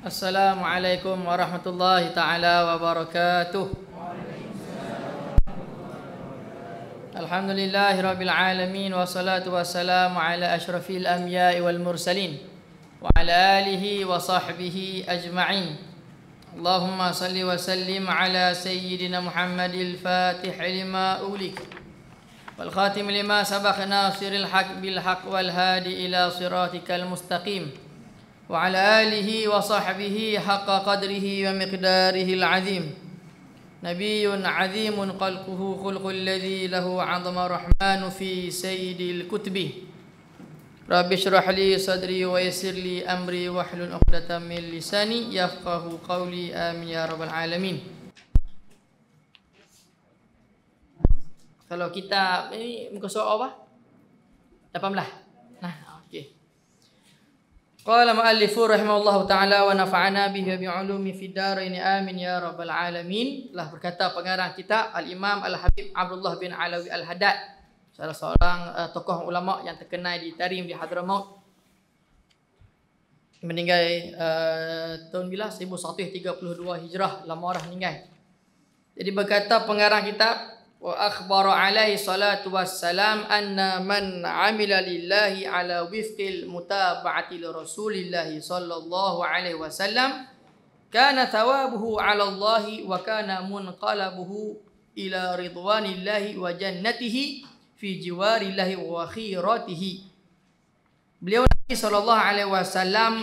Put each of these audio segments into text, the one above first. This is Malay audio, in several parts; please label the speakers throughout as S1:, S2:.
S1: Assalamualaikum warahmatullahi ta'ala wabarakatuh. Alhamdulillahi rabbil alamin. Wassalatu wassalamu ala ashrafil anbiya'i wal mursalin wa ala alihi wa sahbihi ajma'in. Allahumma salli wa sallim ala sayyidina Muhammadil fatih lima ulik wal khatim lima sabaq nasiril haq bil haq wal hadi ila siratikal mustaqim wa ala alihi wa sahbihi haqqa qadrihi wa miqdarihil azim. Nabiyyun azimun qalquhu khulqul ladzi lahu 'azama rahmanu fi sayyidil kutubi. Rabbi shrah li sadri wa yassir li amri wahlul 'uqdatam min lisani yafqahu qawli. Amin ya rabbal alamin. Kalau kitab ini muka surat apa? 18. Qala mu'allifu rahimahullahu ta'ala wa nafa'ana bihi wa bi'ulumi fid darain amin ya rabbal alamin. Telah berkata pengarang kitab Al-Imam Al-Habib Abdullah bin Alawi Al-Haddad, salah seorang tokoh ulama yang terkenal di Tarim di Hadramaut, meninggal tahun bila 1132 Hijrah, lama dah meninggal. Jadi berkata pengarang kitab, wa akhbara alaihi salatu wassalam anna man amila lillahi ala wifqil mutaba'ati li rasulillahi sallallahu alaihi wasallam kana thawabuhu ala Allahi wa kana munqalabuhu ila ridwanillahi wa jannatihi fi jiwarillahi wa khiratihi. Beliau Nabi sallallahu alaihi wasallam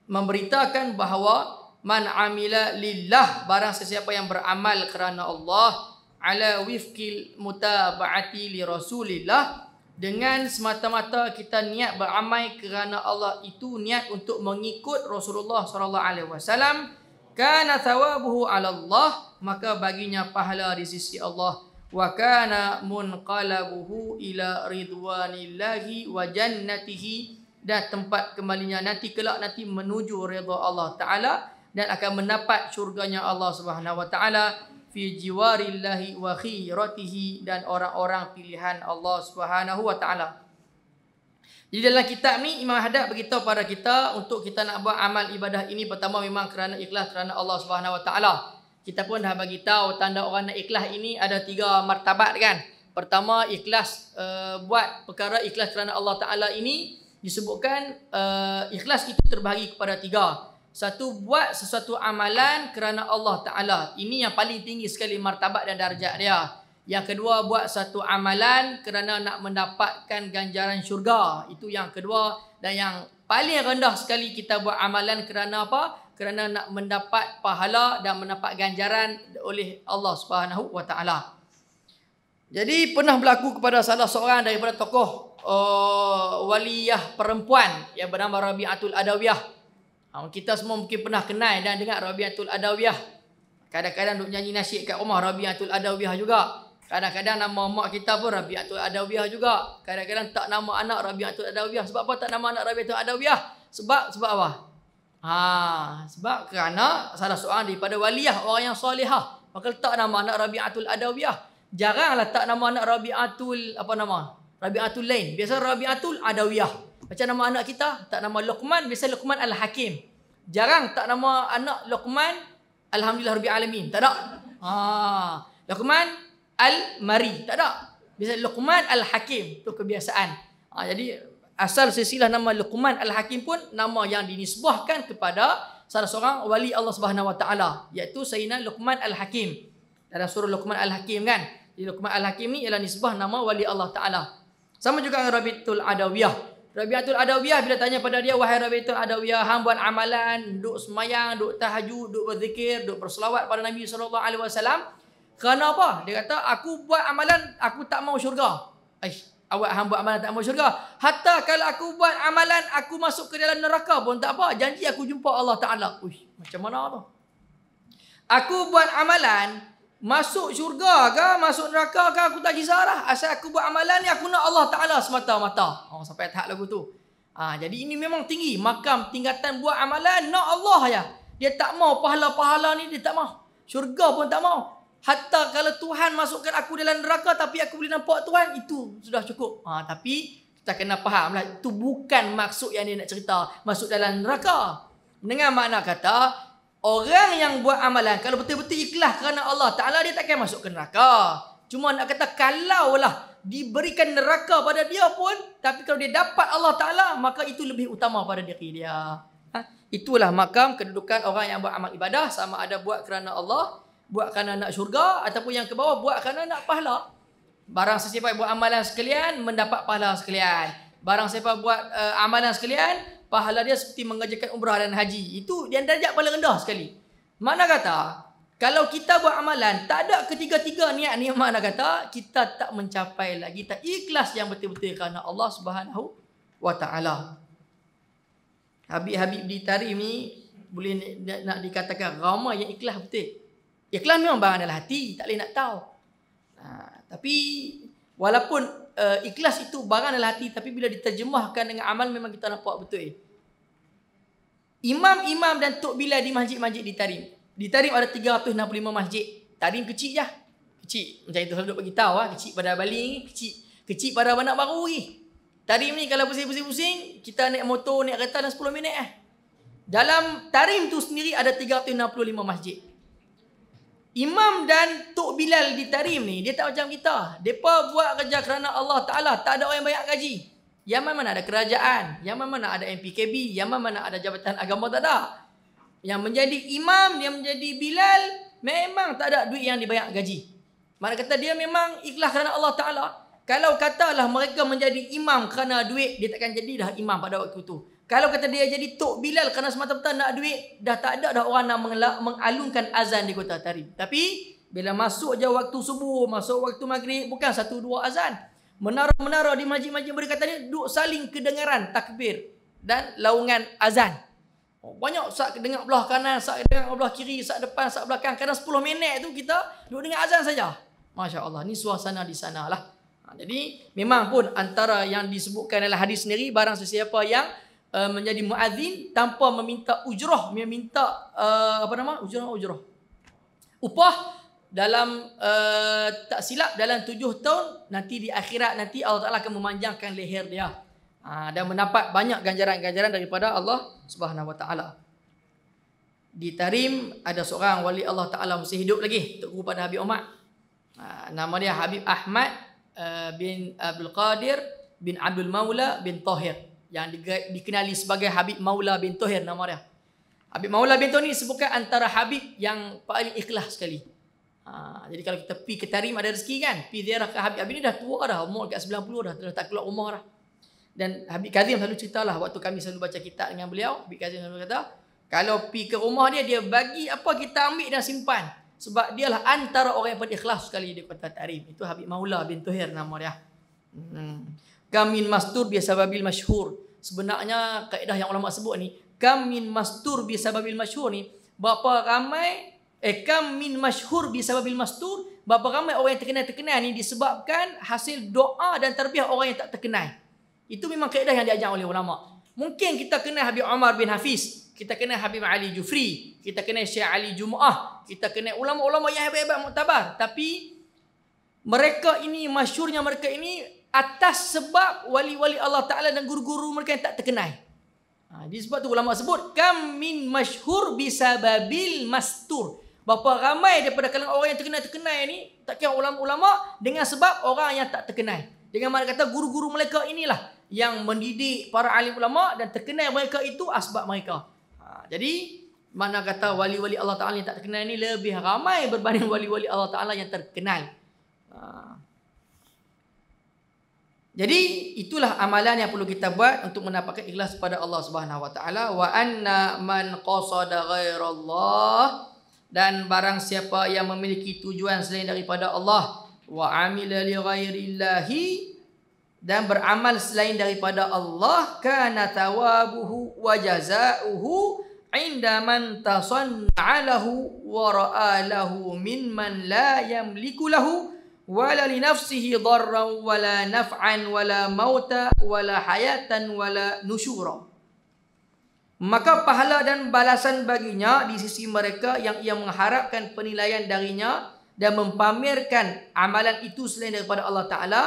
S1: memberitakan bahawa man amila lillah, barang sesiapa yang beramal kerana Allah, ala wifqil mutaba'ati li rasulillah, dengan semata-mata kita niat beramal kerana Allah itu niat untuk mengikut Rasulullah sallallahu alaihi wasallam, kana thawabuhu ala Allah, maka baginya pahala di sisi Allah, wa kana munqalabuhu ila ridwanillahi wa jannatihi, dan tempat kembalinya nanti kelak nanti menuju redha Allah Ta'ala dan akan mendapat syurganya Allah Subhanahu wa taala, fi jiwarillahi wa khiratihi, dan orang-orang pilihan Allah Subhanahu wa taala. Jadi dalam kitab ni Imam Haddad beritahu pada kita untuk kita nak buat amal ibadah ini, pertama memang kerana ikhlas kerana Allah Subhanahu wa taala. Kita pun dah bagi tahu tanda orang nak ikhlas ini ada 3 martabat kan. Pertama, ikhlas buat perkara ikhlas kerana Allah Taala ini disebutkan ikhlas itu terbahagi kepada 3. Satu, buat sesuatu amalan kerana Allah Ta'ala. Ini yang paling tinggi sekali martabat dan darjat dia. Yang kedua, buat satu amalan kerana nak mendapatkan ganjaran syurga. Itu yang kedua. Dan yang paling rendah sekali, kita buat amalan kerana apa? Kerana nak mendapat pahala dan mendapat ganjaran oleh Allah Subhanahu wa Ta'ala. Jadi pernah berlaku kepada salah seorang daripada tokoh waliyah perempuan yang bernama Rabi'atul Adawiyah. Kita semua mungkin pernah kenal dan dengar Rabi'atul Adawiyah. Kadang-kadang duk nyanyi nasyid kat rumah Rabi'atul Adawiyah juga. Kadang-kadang nama mak kita pun Rabi'atul Adawiyah juga. Kadang-kadang tak nama anak Rabi'atul Adawiyah. Sebab apa tak nama anak Rabi'atul Adawiyah? Sebab apa? Sebab kerana salah seorang daripada waliyah, orang yang solehah, maka letak nama anak Rabi'atul Adawiyah. Jaranglah tak nama anak Rabi'atul Rabi'atul lain. Biasa Rabi'atul Adawiyah. Macam nama anak kita, tak nama Luqman, biasa Luqman Al-Hakim. Jarang tak nama anak Luqman Alhamdulillah Rabbil Alamin. Tak ada. Luqman Al-Mari. Tak ada. Biasa Luqman Al-Hakim. Itu kebiasaan. Jadi asal silsilah nama Luqman Al-Hakim pun nama yang dinisbahkan kepada salah seorang wali Allah Subhanahu wa taala, iaitu Sayyidina Luqman Al-Hakim. Dalam surah Luqman Al-Hakim kan. Jadi Luqman Al-Hakim ni ialah nisbah nama wali Allah Taala. Sama juga dengan Rabi'atul Adawiyah. Rabi'atul Adawiyah bila tanya pada dia, wahai Rabi'atul Adawiyah, hang buat amalan, duk semayang, duk tahajud, duk berzikir, duk berselawat pada Nabi sallallahu alaihi wasallam, kerana apa? Dia kata, aku buat amalan, aku tak mau syurga. Awak hang buat amalan tak mau syurga. Hatta kalau aku buat amalan, aku masuk ke dalam neraka pun tak apa, janji aku jumpa Allah Taala. Macam mana tu? Aku buat amalan, masuk syurga ke, masuk neraka ke, aku tak kisah dah. Asal aku buat amalan ni, aku nak Allah Ta'ala semata-mata. Sampai tahap lagu tu. Jadi ini memang tinggi. Makam tingkatan buat amalan, nak Allah ya. Dia tak mau pahala-pahala ni, dia tak mau. Syurga pun tak mau. Hatta kalau Tuhan masukkan aku dalam neraka, tapi aku boleh nampak Tuhan, itu sudah cukup. Tapi kita kena faham lah, itu bukan maksud yang dia nak cerita masuk dalam neraka. Dengan makna kata, orang yang buat amalan kalau betul-betul ikhlas kerana Allah Ta'ala, dia takkan masuk ke neraka. Cuma nak kata kalaulah diberikan neraka pada dia pun, tapi kalau dia dapat Allah Ta'ala, maka itu lebih utama pada diri dia. Itulah makam kedudukan orang yang buat amal ibadah, sama ada buat kerana Allah, buat kerana nak syurga, ataupun yang ke bawah buat kerana nak pahala. Barang sesiapa buat amalan sekalian, mendapat pahala sekalian. Barang siapa buat amalan sekalian, pahala dia seperti mengerjakan umrah dan haji. Itu dia darjat paling rendah sekali. Mana kata, kalau kita buat amalan, tak ada ketiga-tiga niat ni, mana kata, kita tak mencapai lagi, tak ikhlas yang betul-betul kerana Allah Subhanahu wa Ta'ala. Habib-habib di Tarim ni, boleh nak dikatakan ramai yang ikhlas betul. Ikhlas memang barang dalam hati, tak boleh nak tahu. Tapi, walaupun ikhlas itu barang dalam hati, tapi bila diterjemahkan dengan amal, memang kita nampak betul. Imam-imam dan Tok Bilal di masjid-masjid di Tarim. Di Tarim ada 365 masjid. Tarim kecil je. Kecil. Macam itu selalu bagi tahu. Kecil pada Bali ni. Kecil pada Bandar Baru ni. Tarim ni kalau pusing-pusing, kita naik motor, naik kereta dalam 10 minit. Dalam Tarim tu sendiri ada 365 masjid. Imam dan Tok Bilal di Tarim ni, dia tak macam kita. Mereka buat kerja kerana Allah Ta'ala. Tak ada orang yang bayar gaji. Yang mana ada kerajaan, yang mana ada MPKB, yang mana ada jabatan agama, tak ada. Yang menjadi imam, yang menjadi Bilal, memang tak ada duit yang dibayar gaji. Mana kata dia memang ikhlas kerana Allah Ta'ala. Kalau katalah mereka menjadi imam kerana duit, dia takkan jadi dah imam pada waktu tu. Kalau kata dia jadi Tok Bilal kerana semata-mata nak duit, dah tak ada dah orang nak mengalunkan azan di kota Tarim. Tapi bila masuk je waktu subuh, masuk waktu maghrib, bukan 1-2 azan. Menara-menara di masjid-masjid berdekatan ni duduk saling kedengaran takbir dan laungan azan. Banyak sak dengar belah kanan, sak dengar belah kiri, sak depan, sak belakang. Kadang 10 minit tu kita duduk dengar azan saja. Masya Allah, ni suasana di sana lah. Jadi memang pun antara yang disebutkan dalam hadis sendiri, barang sesiapa yang menjadi muadzin tanpa meminta ujrah, meminta ujrah, upah, dalam tak silap dalam 7 tahun nanti di akhirat nanti Allah Ta'ala akan memanjangkan leher dia dan mendapat banyak ganjaran-ganjaran daripada Allah Subhanahu Wa Ta'ala. Di Tarim ada seorang wali Allah Ta'ala masih hidup lagi, tok guru pada Habib Omar. Nama dia Habib Ahmad bin Abdul Qadir bin Abdul Maula bin Tahir, yang dikenali sebagai Habib Maula bin Tahir nama dia. Habib Maula bin Tahir ni disebutkan antara Habib yang paling ikhlas sekali. Jadi kalau kita pergi ke Tarim ada rezeki kan, pergi ziarah ke Habib. Habib ni dah tua dah, umur dekat 90 dah tak keluar rumah dah. Dan Habib Kazim selalu ceritalah waktu kami selalu baca kitab dengan beliau, Habib Kazim selalu kata, kalau pergi ke rumah dia, dia bagi apa kita ambil dan simpan. Sebab dialah antara orang yang paling ikhlas sekali di kota Tarim. Itu Habib Maula bin Tahir nama dia. Kamin mastur bisababil masyhur. Sebenarnya kaedah yang ulama sebut ni, kamin mastur bisababil masyhur ni, berapa ramai kam min masyhur bisababil mastur, berapa ramai orang yang terkenal-terkenal ni disebabkan hasil doa dan tarbiyah orang yang tak terkenal. Itu memang kaedah yang diajar oleh ulama. Mungkin kita kenal Habib Omar bin Hafiz, kita kenal Habib Ali Jufri, kita kenal Syekh Ali Jumaah, kita kenal ulama-ulama yang hebat-hebat muktabar, tapi mereka ini, masyhurnya mereka ini atas sebab wali-wali Allah Ta'ala dan guru-guru mereka yang tak terkenal. Di sebab tu ulama sebut kam min masyhur bisababil mastur. Berapa ramai daripada kalangan orang yang terkenal-terkenal ni, tak kira ulama-ulama, dengan sebab orang yang tak terkenal. Dengan mana kata guru-guru mereka inilah yang mendidik para alim ulama, dan terkenal mereka itu asbab mereka. Jadi mana kata wali-wali Allah Ta'ala yang tak terkenal ni lebih ramai berbanding wali-wali Allah Ta'ala yang terkenal. Jadi itulah amalan yang perlu kita buat untuk mendapatkan ikhlas kepada Allah Subhanahu Wa Ta'ala. Wa anna man qasada ghairallah, dan barang siapa yang memiliki tujuan selain daripada Allah, wa amila li ghairillahi, dan beramal selain daripada Allah, kana thawabuhu wa jazaohu inda man tasanna'alahu wa ra'alahu mimman la yamliku lahu wala li nafsihi darran wala naf'an wala mauta wala hayatan wala nusyura. Maka pahala dan balasan baginya di sisi mereka yang ia mengharapkan penilaian darinya dan mempamerkan amalan itu selain daripada Allah Ta'ala.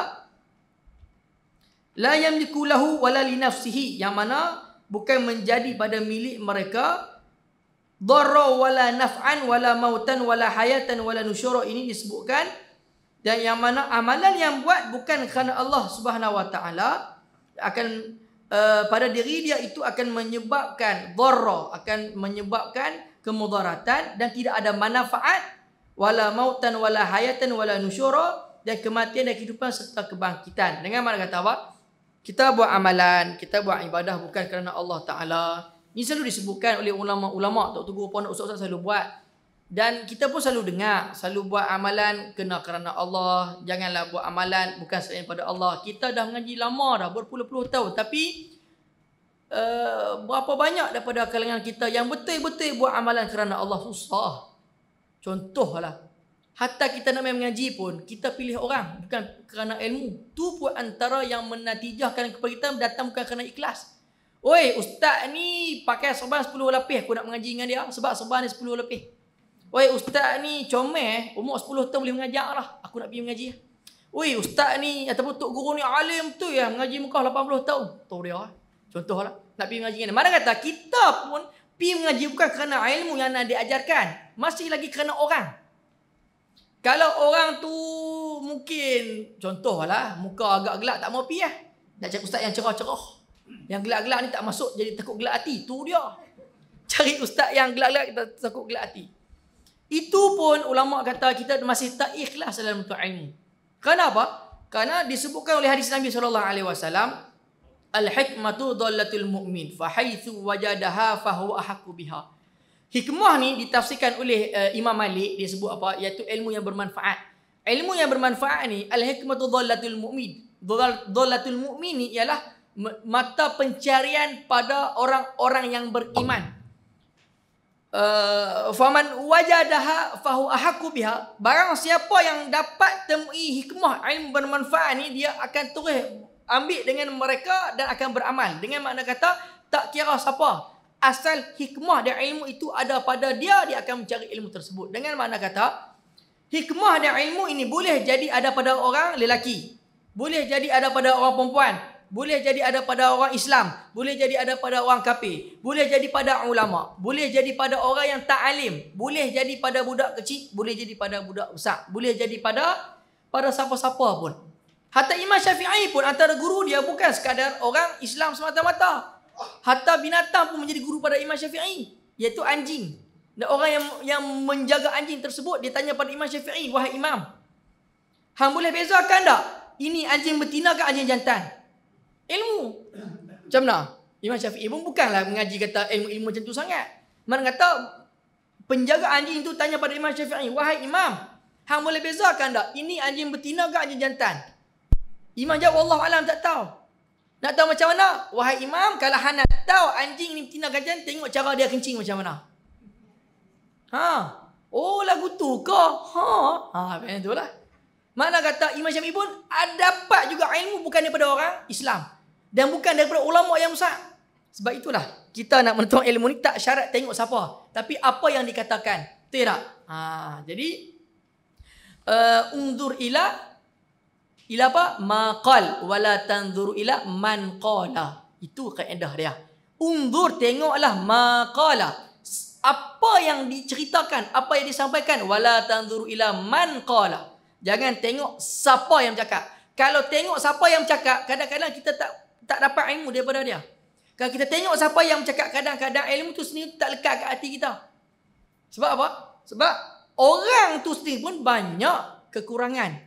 S1: La yamliku lahu wala li nafsihi, yang mana bukan menjadi pada milik mereka Dharra wala naf'an wala mautan wala hayatan wala nusyura, ini disebutkan. Dan yang mana amalan yang buat bukan kerana Allah Subhanahu wa taala, akan pada diri dia itu akan menyebabkan dharra, akan menyebabkan kemudaratan, dan tidak ada manfaat, wala mautan wala hayatan wala nusyura, dan kematian dan kehidupan serta kebangkitan. Dengan mana kata apa? Kita buat amalan, kita buat ibadah bukan kerana Allah Taala. Ini selalu disebutkan oleh ulama-ulama, tok guru pondok, ustaz-ustaz selalu buat. Dan kita pun selalu dengar, selalu buat amalan kena kerana Allah. Janganlah buat amalan bukan selain pada Allah. Kita dah mengaji lama dah, berpuluh-puluh tahun. Tapi berapa banyak daripada kalangan kita yang betul-betul buat amalan kerana Allah? Susah. Contohlah, hatta kita nak main mengaji pun, kita pilih orang bukan kerana ilmu. Tu pun antara yang menatijahkan kepada kita datang bukan kerana ikhlas. Oi, ustaz ni pakai serban 10 lapis, aku nak mengaji dengan dia sebab serban dia 10 lapis. Oi, ustaz ni comel, umur 10 tahun boleh mengajar lah, aku nak pergi mengaji. Oi, ustaz ni ataupun tok guru ni alim tu ya, mengaji Mekah 80 tahun. Tu dia. Contohlah, nak pergi mengaji dengan dia. Mana kata kita pun pergi mengaji bukan kerana ilmu yang nak diajarkan, masih lagi kerana orang. Kalau orang tu mungkin contohlah muka agak gelap, tak mau pergi lah. Nak cari ustaz yang cerah-cerah. Yang gelak-gelak ni tak masuk, jadi takut gelak hati. Tu dia. Cari ustaz yang gelak-gelak, kita takut gelak hati. Itu pun ulama kata kita masih tak ikhlas dalam bentuk ilmu. Kenapa? Kerana disebutkan oleh hadis Nabi SAW, al-hikmatu dhallatul mu'min fa haitsu wajadaha fa huwa ahaqqu biha. Hikmah ni ditafsirkan oleh Imam Malik, dia sebut apa? Iaitu ilmu yang bermanfaat. Ilmu yang bermanfaat ni, al-hikmatu dhallatul mu'min. Dhallatul mu'min ni ialah mata pencarian pada orang-orang yang beriman. Faman wajadaha fahu ahaqqu biha. Barang siapa yang dapat temui hikmah ilmu bermanfaat ni, dia akan terus ambil dengan mereka dan akan beramal. Dengan makna kata tak kira siapa, asal hikmah dan ilmu itu ada pada dia, dia akan mencari ilmu tersebut. Dengan makna kata hikmah dan ilmu ini boleh jadi ada pada orang lelaki, boleh jadi ada pada orang perempuan, boleh jadi ada pada orang Islam, boleh jadi ada pada orang kafir, boleh jadi pada ulama, boleh jadi pada orang yang tak alim, boleh jadi pada budak kecil, boleh jadi pada budak besar, boleh jadi pada siapa-siapa pun. Hatta Imam Syafi'i pun antara guru dia bukan sekadar orang Islam semata-mata. Hatta binatang pun menjadi guru pada Imam Syafi'i, iaitu anjing. Dan orang yang menjaga anjing tersebut, dia tanya pada Imam Syafi'i, wahai Imam, hang boleh bezakan tak ini anjing betina ke anjing jantan? Ilmu. Macam mana? Imam Syafi'i pun bukanlah mengaji kata ilmu-ilmu macam tu sangat. Mana kata penjaga anjing tu tanya pada Imam Syafi'i, wahai Imam, hang boleh bezakan tak ini anjing betina ke anjing jantan? Imam jawab, wallahu alam, tak tahu. Nak tahu macam mana? Wahai Imam, kalau hang nak tahu anjing ni betina ke jantan, tengok cara dia kencing macam mana. Oh, lagu tu ke? Macam itulah. Mana kata Imam Syafi'i pun dapat juga ilmu bukan daripada orang Islam dan bukan daripada ulama yang besar. Sebab itulah kita nak menuntut ilmu ni tak syarat tengok siapa, tapi apa yang dikatakan. Betul tak? Jadi unzur ila apa? Maqal wala tanzur ila man qala. Itu kaedah dia. Unzur, tengoklah, maqala, apa yang diceritakan, apa yang disampaikan, wala tanzur ila man qala. Jangan tengok siapa yang bercakap. Kalau tengok siapa yang bercakap, kadang-kadang kita tak dapat ilmu daripada dia. Kalau kita tengok siapa yang bercakap, kadang-kadang ilmu tu sendiri tak lekat kat hati kita. Sebab apa? Sebab orang tu sendiri pun banyak kekurangan.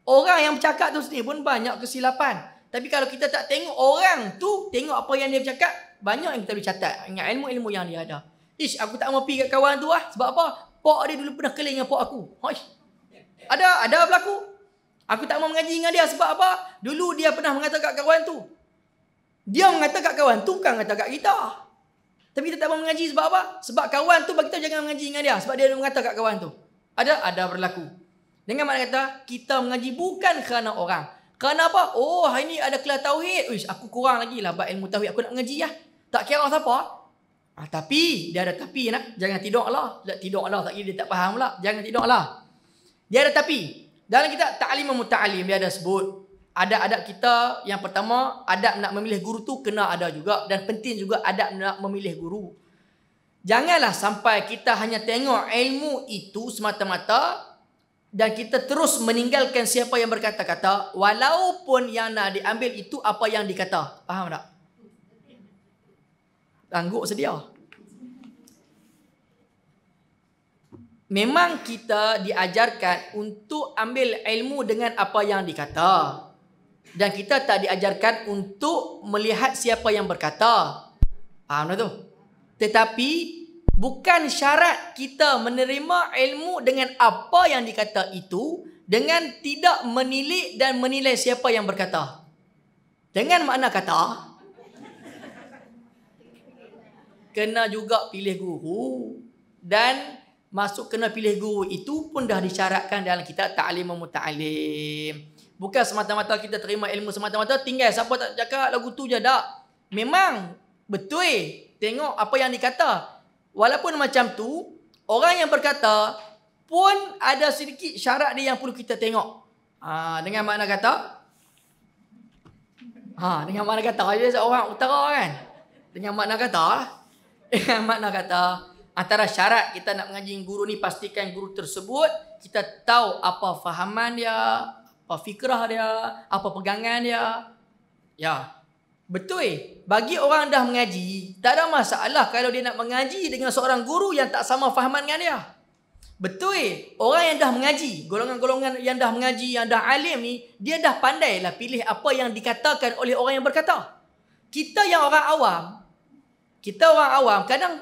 S1: Orang yang bercakap tu sendiri pun banyak kesilapan. Tapi kalau kita tak tengok orang tu, tengok apa yang dia bercakap, banyak yang kita boleh catat. Ingat ilmu-ilmu yang dia ada. Aku tak mau pergi kat kawan tu lah. Sebab apa? Pak dia dulu pernah keling dengan pak aku. Ada berlaku. Aku tak mau mengaji dengan dia sebab apa? Dulu dia pernah mengatakan kat kawan tu. Dia mengatakan kat kawan tu, bukan mengatakan kat kita. Tapi kita tak mau mengaji sebab apa? Sebab kawan tu bagi kita jangan mengaji dengan dia. Sebab dia mengatakan kat kawan tu. Ada berlaku. Dengan makna kata, kita mengaji bukan kerana orang. Kerana apa? Oh, hari ni ada kelas tauhid. Aku kurang lagi lah bab ilmu tauhid. Aku nak mengaji lah. Tak kira siapa. Tapi, dia ada tapi nak. Jangan tidur lah. Tidur lah, tak kira dia tak faham pula. Jangan tidur lah. Dia ada tapi. Dalam kitab Ta'lim Muta'alim dia ada sebut adab-adab kita. Yang pertama, adab nak memilih guru tu kena ada juga, dan penting juga adab nak memilih guru. Janganlah sampai kita hanya tengok ilmu itu semata-mata dan kita terus meninggalkan siapa yang berkata-kata walaupun yang nak diambil itu apa yang dikata. Faham tak? Angguk sedia. Memang kita diajarkan untuk ambil ilmu dengan apa yang dikata. Dan kita tak diajarkan untuk melihat siapa yang berkata. Faham tak tu? Tetapi bukan syarat kita menerima ilmu dengan apa yang dikata itu dengan tidak menilik dan menilai siapa yang berkata. Dengan makna kata, kena juga pilih guru dan masuk kena pilih guru itu pun dah disyaratkan dalam kitab Ta'limul Muta'allim. Bukan semata-mata kita terima ilmu semata-mata tinggal siapa tak cakap lagu tu je tak. Memang betul tengok apa yang dikata. Walaupun macam tu, orang yang berkata pun ada sedikit syarat dia yang perlu kita tengok. Dengan makna kata? Dengan makna kata. Dia orang utara kan? Dengan makna kata lah. Dengan makna kata, antara syarat kita nak mengaji guru ni, pastikan guru tersebut kita tahu apa fahaman dia, apa fikrah dia, apa pegangan dia. Ya. Betul. Bagi orang dah mengaji, tak ada masalah kalau dia nak mengaji dengan seorang guru yang tak sama fahaman dengan dia. Betul. Orang yang dah mengaji, golongan-golongan yang dah mengaji, yang dah alim ni, dia dah pandai lah pilih apa yang dikatakan oleh orang yang berkata. Kita yang orang awam, kadang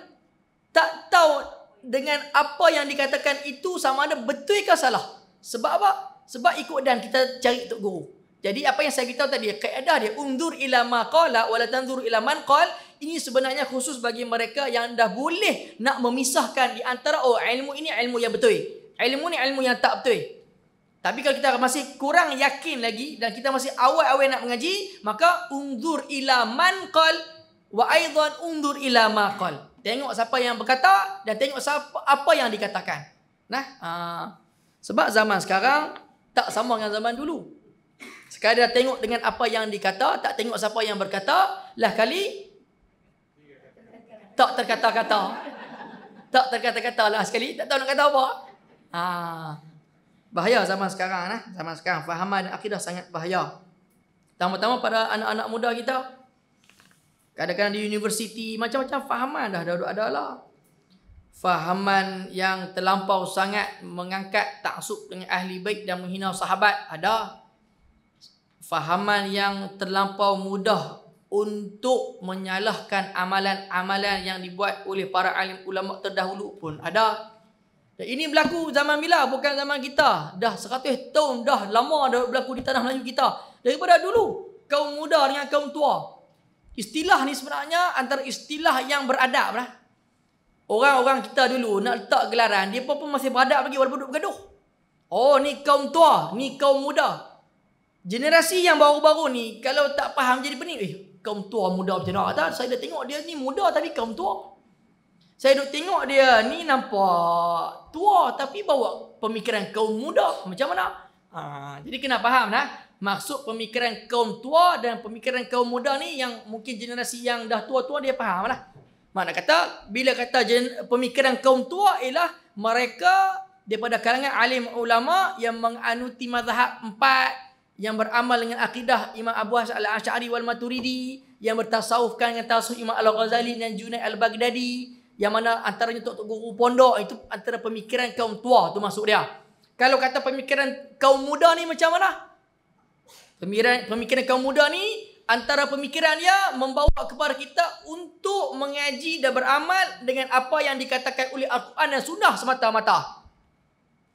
S1: tak tahu dengan apa yang dikatakan itu sama ada betul ke salah. Sebab apa? Sebab ikut dan kita cari tok guru. Jadi apa yang saya beritahu tadi, kaedah dia undur ila ma qala wa la tanzur ila man qal, ini sebenarnya khusus bagi mereka yang dah boleh nak memisahkan di antara ilmu ini ilmu yang betul, ilmu ni ilmu yang tak betul. Tapi kalau kita masih kurang yakin lagi dan kita masih awal-awal nak mengaji, maka undur ila man qal wa aidan undur ila ma qal. Tengok siapa yang berkata dan tengok apa yang dikatakan. Sebab zaman sekarang tak sama dengan zaman dulu. Sekadar tengok dengan apa yang dikata, tak tengok siapa yang berkata, lah kali tak terkata-kata. Tak terkata-kata lah sekali, tak tahu nak kata apa. Bahaya zaman sekarang. Zaman sekarang fahaman akidah sangat bahaya. Pertama-tama pada anak-anak muda kita. Kadang-kadang di universiti, macam-macam fahaman dah ada lah. Fahaman yang terlampau sangat mengangkat taksub dengan ahli bait dan menghina sahabat, ada. Fahaman yang terlampau mudah untuk menyalahkan amalan-amalan yang dibuat oleh para alim ulama terdahulu pun ada. Dan ini berlaku zaman bila? Bukan zaman kita. Dah 100 tahun dah lama dah berlaku di tanah Melayu kita. Daripada dulu, kaum muda dengan kaum tua. Istilah ni sebenarnya antara istilah yang beradab lah. Orang-orang kita dulu nak letak gelaran, dia pun masih beradab lagi walaupun duduk bergaduh. Oh, ni kaum tua, ni kaum muda. Generasi yang baru-baru ni kalau tak faham jadi pening, kaum tua muda macam mana? Tak, saya dah tengok dia ni muda tapi kaum tua. Saya duk tengok dia ni nampak tua tapi bawa pemikiran kaum muda. Macam mana? Jadi kena faham lah. Maksud pemikiran kaum tua dan pemikiran kaum muda ni yang mungkin generasi yang dah tua-tua dia faham lah. Makna kata, bila kata pemikiran kaum tua ialah mereka daripada kalangan alim ulama yang menganuti mazhab 4, yang beramal dengan akidah Imam Abu Hasan al-Asy'ari wal Maturidi, yang bertasawufkan dengan tasawuf Imam Al-Ghazali dan Junaid al-Baghdadi, yang mana antaranya tok guru pondok, itu antara pemikiran kaum tua tu masuk dia. Kalau kata pemikiran kaum muda ni macam mana? Pemikiran kaum muda ni antara pemikiran dia membawa kepada kita untuk mengaji dan beramal dengan apa yang dikatakan oleh Al-Quran dan Sunnah semata-mata.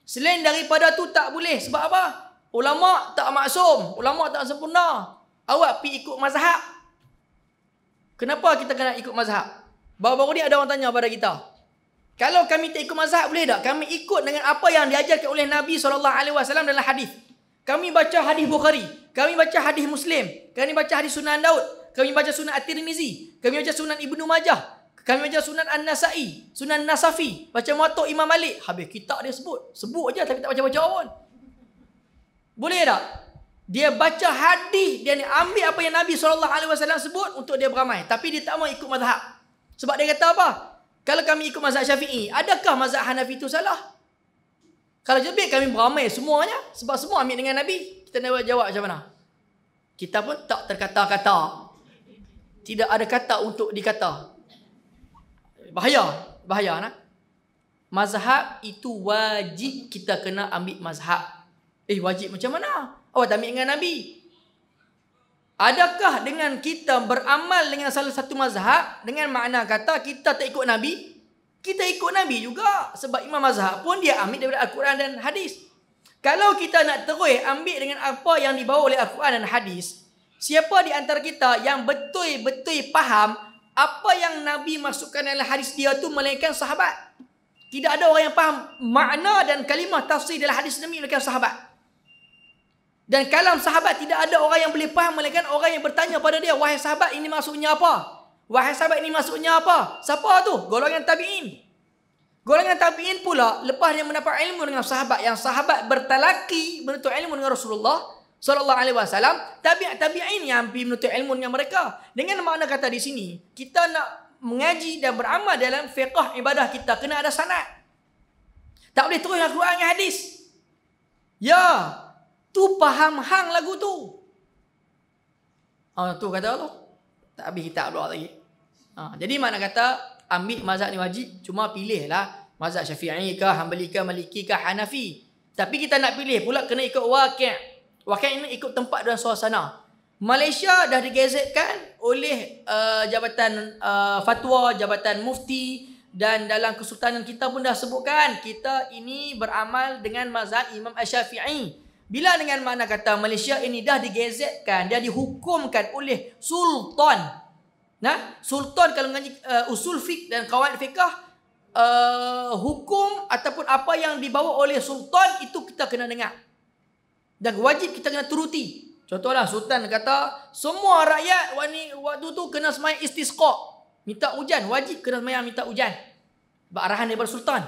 S1: Selain daripada tu tak boleh. Sebab apa? Ulama tak maksum, ulama tak sempurna. Awak pergi ikut mazhab. Kenapa kita kena ikut mazhab? Baru-baru ni ada orang tanya pada kita. Kalau kami tak ikut mazhab boleh tak? Kami ikut dengan apa yang diajarkan oleh Nabi SAW dalam hadis. Kami baca hadis Bukhari, kami baca hadis Muslim, kami baca hadis Sunan Daud, kami baca Sunan At-Tirmizi, kami baca Sunan Ibnu Majah, kami baca Sunan An-Nasa'i, Sunan Nasafi, baca Muwatta Imam Malik. Habis kitab dia sebut je tapi tak baca-baca pun. Boleh tak? Dia baca hadis, dia ambil apa yang Nabi SAW sebut untuk dia beramal. Tapi dia tak mau ikut mazhab. Sebab dia kata apa? Kalau kami ikut mazhab Syafi'i, adakah mazhab Hanafi itu salah? Kalau jebik kami beramai semuanya, sebab semua ambil dengan Nabi, kita nak jawab macam mana? Kita pun tak terkata-kata. Tidak ada kata untuk dikata. Bahaya nak. Mazhab itu wajib kita kena ambil mazhab. Wajib macam mana? Awak tak ambil dengan Nabi. Adakah dengan kita beramal dengan salah satu mazhab dengan makna kata kita tak ikut Nabi? Kita ikut Nabi juga. Sebab imam mazhab pun dia ambil daripada Al-Quran dan hadis. Kalau kita nak terus ambil dengan apa yang dibawa oleh Al-Quran dan hadis, siapa di antara kita yang betul-betul faham apa yang Nabi masukkan dalam hadis dia tu melainkan sahabat? Tidak ada orang yang faham makna dan kalimah tafsir dalam hadis Nabi melainkan sahabat. Dan kalam sahabat tidak ada orang yang boleh faham melainkan orang yang bertanya pada dia, wahai sahabat ini maksudnya apa? Wahai sahabat ini maksudnya apa? Siapa tu? Golongan tabi'in. Golongan tabi'in pula lepas dia mendapat ilmu dengan sahabat, yang sahabat bertalaki menuntut ilmu dengan Rasulullah sallallahu alaihi wasallam, tabi'in yang pergi menuntut ilmu dengan mereka. Dengan makna kata di sini, kita nak mengaji dan beramal dalam fiqh ibadah kita kena ada sanad. Tak boleh terus Al-Quran dengan hadis. Ya, tu faham hang lagu tu. Tu kata tu. Tak habis kitab dua lagi. Jadi makna kata ambil mazhab ni wajib, cuma pilihlah mazhab Syafi'i ke, Hanbali ke, Maliki ke, Hanafi. Tapi kita nak pilih pula kena ikut waqi'. Waqi' ini ikut tempat dan suasana. Malaysia dah digazetkan oleh Jabatan Fatwa, Jabatan Mufti, dan dalam Kesultanan kita pun dah sebutkan kita ini beramal dengan mazhab Imam Asy-Syafi'i. Bila dengan makna kata Malaysia ini dah digazetkan, dia dihukumkan oleh sultan. Sultan kalau mengaji usul fiqh dan qawaid fiqh, hukum ataupun apa yang dibawa oleh sultan itu kita kena dengar. Dan wajib kita kena turuti. Contohlah sultan kata semua rakyat waktu tu kena sembahyang istisqa, minta hujan, wajib kena sembahyang minta hujan. Arahan daripada sultan.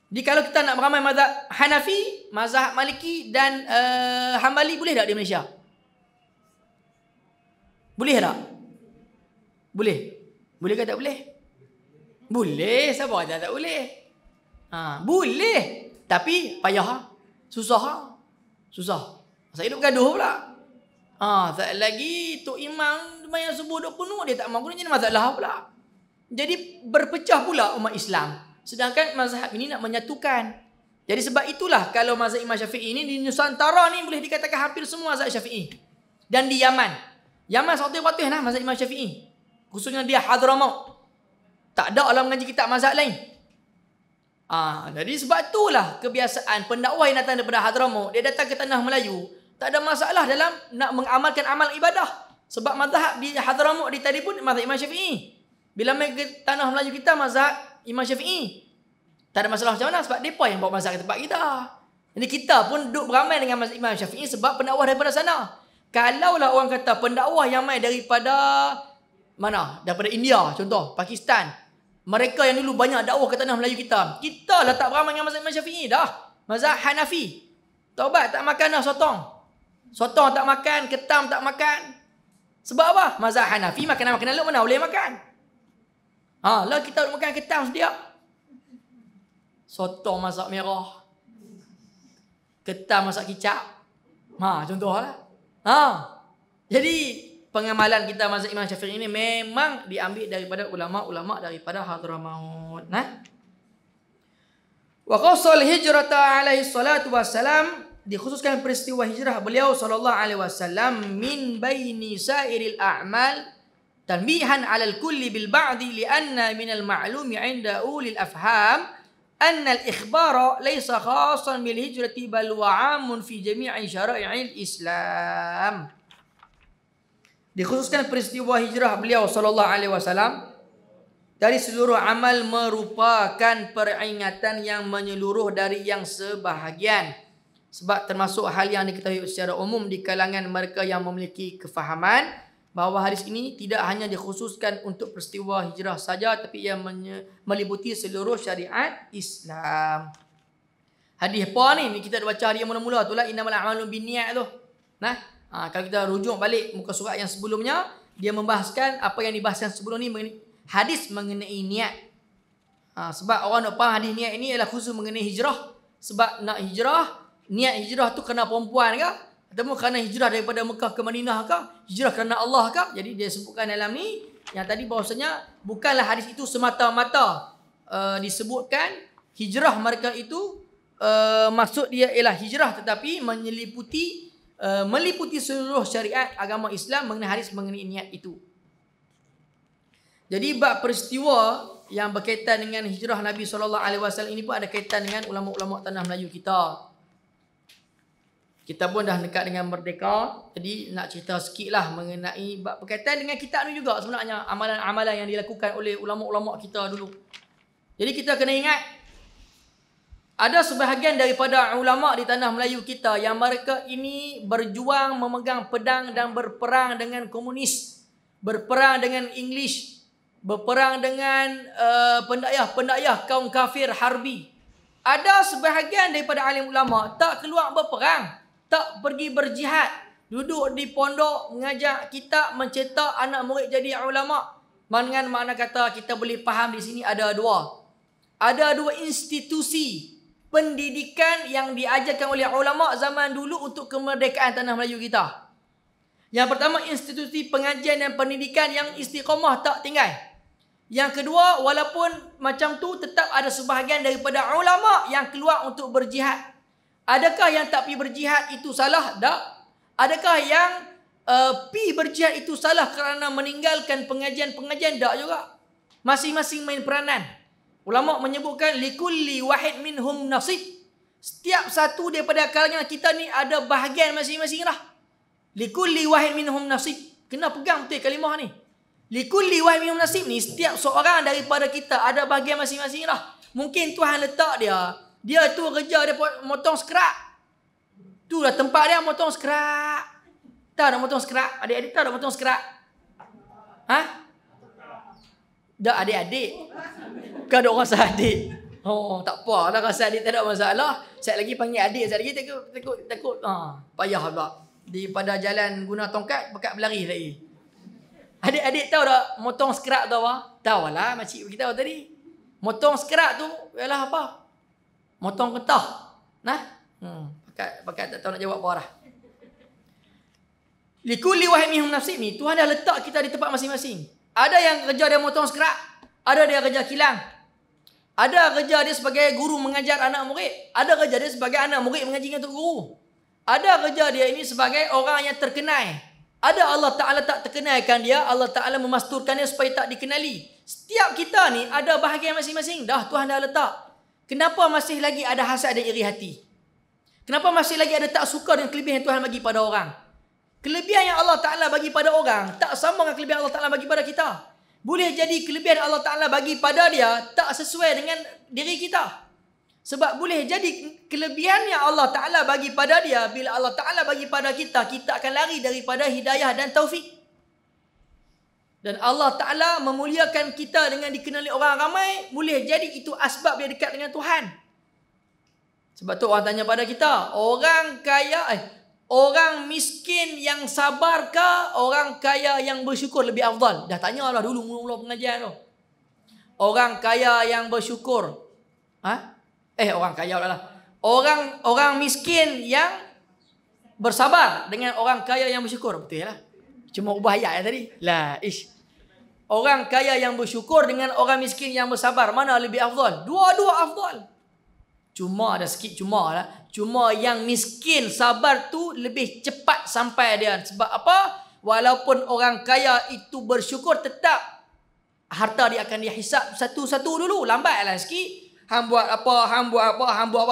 S1: Jadi kalau kita nak beramal mazhab Hanafi, mazhab Maliki dan Hanbali, boleh tak di Malaysia? Boleh tak? Boleh. Boleh ke tak boleh? Boleh. Siapa kata tak boleh? Boleh. Tapi payah. Susah. Saya hidup gaduh pula. Tak lagi Tok Imam bayang subuh duk penuh, dia tak mahu, jadi masalah pula. Jadi berpecah pula umat Islam. Sedangkan mazhab ini nak menyatukan. Jadi sebab itulah kalau mazhab Imam Syafi'i ini di Nusantara ni boleh dikatakan hampir semua mazhab Syafi'i. Dan di Yaman. Yaman satu patih mazhab Imam Syafi'i. Khususnya dia Hadramaut. Tak ada orang mengaji kitab mazhab lain. Jadi sebab itulah kebiasaan pendakwah yang datang daripada Hadramaut, dia datang ke tanah Melayu, tak ada masalah dalam nak mengamalkan amal ibadah. Sebab mazhab di Hadramaut di tadi pun mazhab Imam Syafi'i. Bila mai ke tanah Melayu kita mazhab Imam Syafi'i, tak ada masalah macam mana sebab mereka yang bawa mazhab ke tempat kita. Jadi kita pun duduk beramai dengan mazhab Imam Syafi'i sebab pendakwah daripada sana. Kalaulah orang kata pendakwah yang mai daripada mana? Daripada India contoh, Pakistan. Mereka yang dulu banyak dakwah ke tanah Melayu kita. Kita lah tak beramai dengan mazhab Imam Syafi'i dah. Mazhab Hanafi. Taubat tak makan dah sotong. Sotong tak makan, ketam tak makan. Sebab apa? Mazhab Hanafi makanan-makanan lain mana boleh makan. Lah kita makan ketam sedia. Sotong masak merah. Ketam masak kicap. Contohlah. Jadi pengamalan kita mazhab Imam Syafi'i ini memang diambil daripada ulama-ulama daripada Hadramaut. Wa qasal hijrata alaihi salatu wassalam, dikhususkan peristiwa hijrah beliau sallallahu alaihi wasallam min baini sairil a'mal tanbihan 'alal kulli bil ba'di li'anna min al-ma'lumi 'inda ulil afham anna al-ikhbara laysa khassan bil hijrati bal wa 'amun fi jami'i syara'i'il Islam. Dikhususkan peristiwa hijrah beliau sallallahu alaihi wasallam dari seluruh amal merupakan peringatan yang menyeluruh dari yang sebahagian. Sebab termasuk hal yang diketahui secara umum di kalangan mereka yang memiliki kefahaman bahawa hadis ini tidak hanya dikhususkan untuk peristiwa hijrah saja, tapi ia meliputi seluruh syariat Islam. Hadis apa ni? Kita dah baca hari yang mula-mula tu lah, innamal a'malu binniyat tu. Kalau kita rujuk balik muka surat yang sebelumnya, dia membahaskan apa yang dibahaskan sebelum ni hadis mengenai niat. Sebab orang nak faham hadis niat ini ialah khusus mengenai hijrah. Sebab nak hijrah, niat hijrah tu kena perempuan ke? Ataupun kerana hijrah daripada Mekah ke Madinah ke? Hijrah kerana Allah ke? Jadi dia sebutkan dalam ni yang tadi bahawasanya bukanlah hadis itu semata-mata disebutkan hijrah mereka itu maksud dia ialah hijrah, tetapi meliputi seluruh syariat agama Islam mengenai hadis mengenai niat itu. Jadi bab peristiwa yang berkaitan dengan hijrah Nabi SAW ini pun ada kaitan dengan ulama-ulama tanah Melayu kita. Kita pun dah dekat dengan merdeka. Jadi nak cerita sikit lah mengenai berkaitan dengan kitab ni juga sebenarnya. Amalan-amalan yang dilakukan oleh ulama-ulama kita dulu. Jadi kita kena ingat. Ada sebahagian daripada ulama di tanah Melayu kita yang mereka ini berjuang memegang pedang dan berperang dengan komunis. Berperang dengan English. Berperang dengan pendayah kaum kafir harbi. Ada sebahagian daripada alim ulama tak keluar berperang. Tak pergi berjihad, duduk di pondok mengajar kitab, mencetak anak murid jadi ulama. Dengan makna kata kita boleh faham di sini ada dua. Ada dua institusi pendidikan yang diajarkan oleh ulama zaman dulu untuk kemerdekaan tanah Melayu kita. Yang pertama, institusi pengajian dan pendidikan yang istiqamah tak tinggal. Yang kedua, walaupun macam tu tetap ada sebahagian daripada ulama yang keluar untuk berjihad. Adakah yang tak pergi berjihad itu salah? Tak. Adakah yang pergi berjihad itu salah kerana meninggalkan pengajian-pengajian? Tak juga. Masing-masing main peranan. Ulama menyebutkan likulli wahid minhum nasib. Setiap satu daripada kalangan kita ni ada bahagian masing-masing lah. Likulli wahid minhum nasib. Kena pegang betul kalimah ni. Likulli wahid minhum nasib ni, setiap seorang daripada kita ada bahagian masing-masing lah. Mungkin Tuhan letak dia tu kerja dia motong skrak. Tu lah tempat dia motong skrak. Tahu dah motong skrak? Adik-adik tahu dah motong skrak? Dah adik-adik. Bukan ada orang sahadik. Oh, tak apa lah rasa adik tak ada masalah. Saya lagi panggil adik, saya lagi takut. Payah pula. Daripada jalan guna tongkat, bekat berlari lagi. Adik-adik tahu tak motong skrak tu apa? Tahu lah, makcik kita tahu tadi. Motong skrak tu ialah apa? Motong getah. Pakai tak tahu nak jawab apa dah. Likulli wahid minhum nasib ni, Tuhan dah letak kita di tempat masing-masing. Ada yang kerja dia motong skrak, ada dia kerja kilang. Ada kerja dia sebagai guru mengajar anak murid, ada kerja dia sebagai anak murid mengaji dengan tok guru. Ada kerja dia ini sebagai orang yang terkenal. Ada Allah Ta'ala tak terkenalkan dia, Allah Ta'ala memasturkan dia supaya tak dikenali. Setiap kita ni ada bahagian masing-masing. Dah Tuhan dah letak. Kenapa masih lagi ada hasad dan iri hati? Kenapa masih lagi ada tak suka dengan kelebihan yang Tuhan bagi pada orang? Kelebihan yang Allah Ta'ala bagi pada orang tak sama dengan kelebihan Allah Ta'ala bagi pada kita. Boleh jadi kelebihan Allah Ta'ala bagi pada dia tak sesuai dengan diri kita. Sebab boleh jadi kelebihan yang Allah Ta'ala bagi pada dia, bila Allah Ta'ala bagi pada kita, kita akan lari daripada hidayah dan taufik. Dan Allah Ta'ala memuliakan kita dengan dikenali orang ramai, boleh jadi itu asbab dia dekat dengan Tuhan. Sebab tu orang tanya pada kita, orang miskin yang sabar ke orang kaya yang bersyukur lebih afdal? Dah tanyalah dulu mula-mula pengajian tu. Orang kaya yang bersyukur. Orang kaya lah. Orang miskin yang bersabar dengan orang kaya yang bersyukur. Betul lah. Cuma ubah ayat tadi. Orang kaya yang bersyukur dengan orang miskin yang bersabar, mana lebih afdal? Dua-dua afdal. Cuma ada sikit cuma lah. Cuma yang miskin sabar tu lebih cepat sampai dia. Sebab apa? Walaupun orang kaya itu bersyukur, tetap harta dia akan dihisap satu-satu dulu. Lambatlah sikit. Hang buat apa,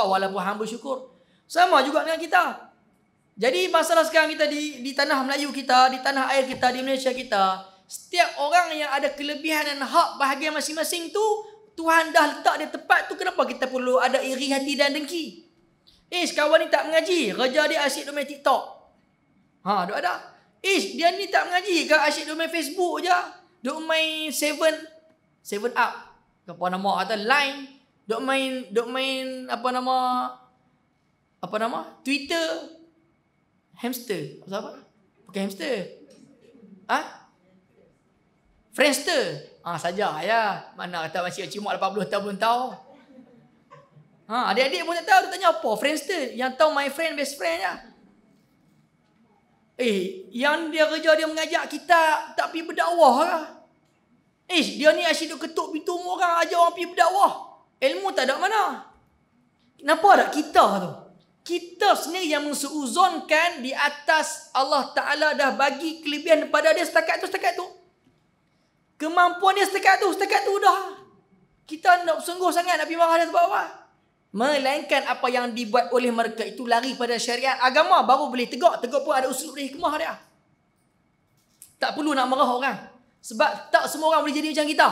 S1: walaupun hang bersyukur. Sama juga dengan kita. Jadi masalah sekarang kita di tanah Melayu kita, di tanah air kita, di Malaysia kita, setiap orang yang ada kelebihan dan hak bahagian masing-masing tu, Tuhan dah letak dia tepat tu. Kenapa kita perlu ada iri hati dan dengki? Kawan ni tak mengaji, kerja dia asyik main TikTok. Duk ada. Dia ni tak mengaji ke, asyik main Facebook je. Duk main 7 up. Apa nama atau Line. Duk main apa nama? Twitter. Hamster. Apa? Bukan hamster. Friendster. Saja ya. Mana kata masih cuma 80 tahun tahu. Adik-adik pun tak tahu. Dia tanya apa? Friendster. Yang tahu my friend, best friend ya. Yang dia kerja dia mengajak kita tak pergi berdakwah lah. Dia ni asyik duk ketuk pintu orang, ajak orang pergi berdakwah. Ilmu tak ada mana. Kenapa tak kita tu? Kita sendiri yang mensuuzonkan di atas Allah Ta'ala dah bagi kelebihan kepada dia setakat tu. Kemampuan dia setakat tu dah. Kita nak sungguh sangat nak pergi marah dia sebab apa? Melainkan apa yang dibuat oleh mereka itu lari pada syariat agama, baru boleh tegak. Tegak pun ada usul dari hikmah dia. Tak perlu nak marah orang. Sebab tak semua orang boleh jadi macam kita.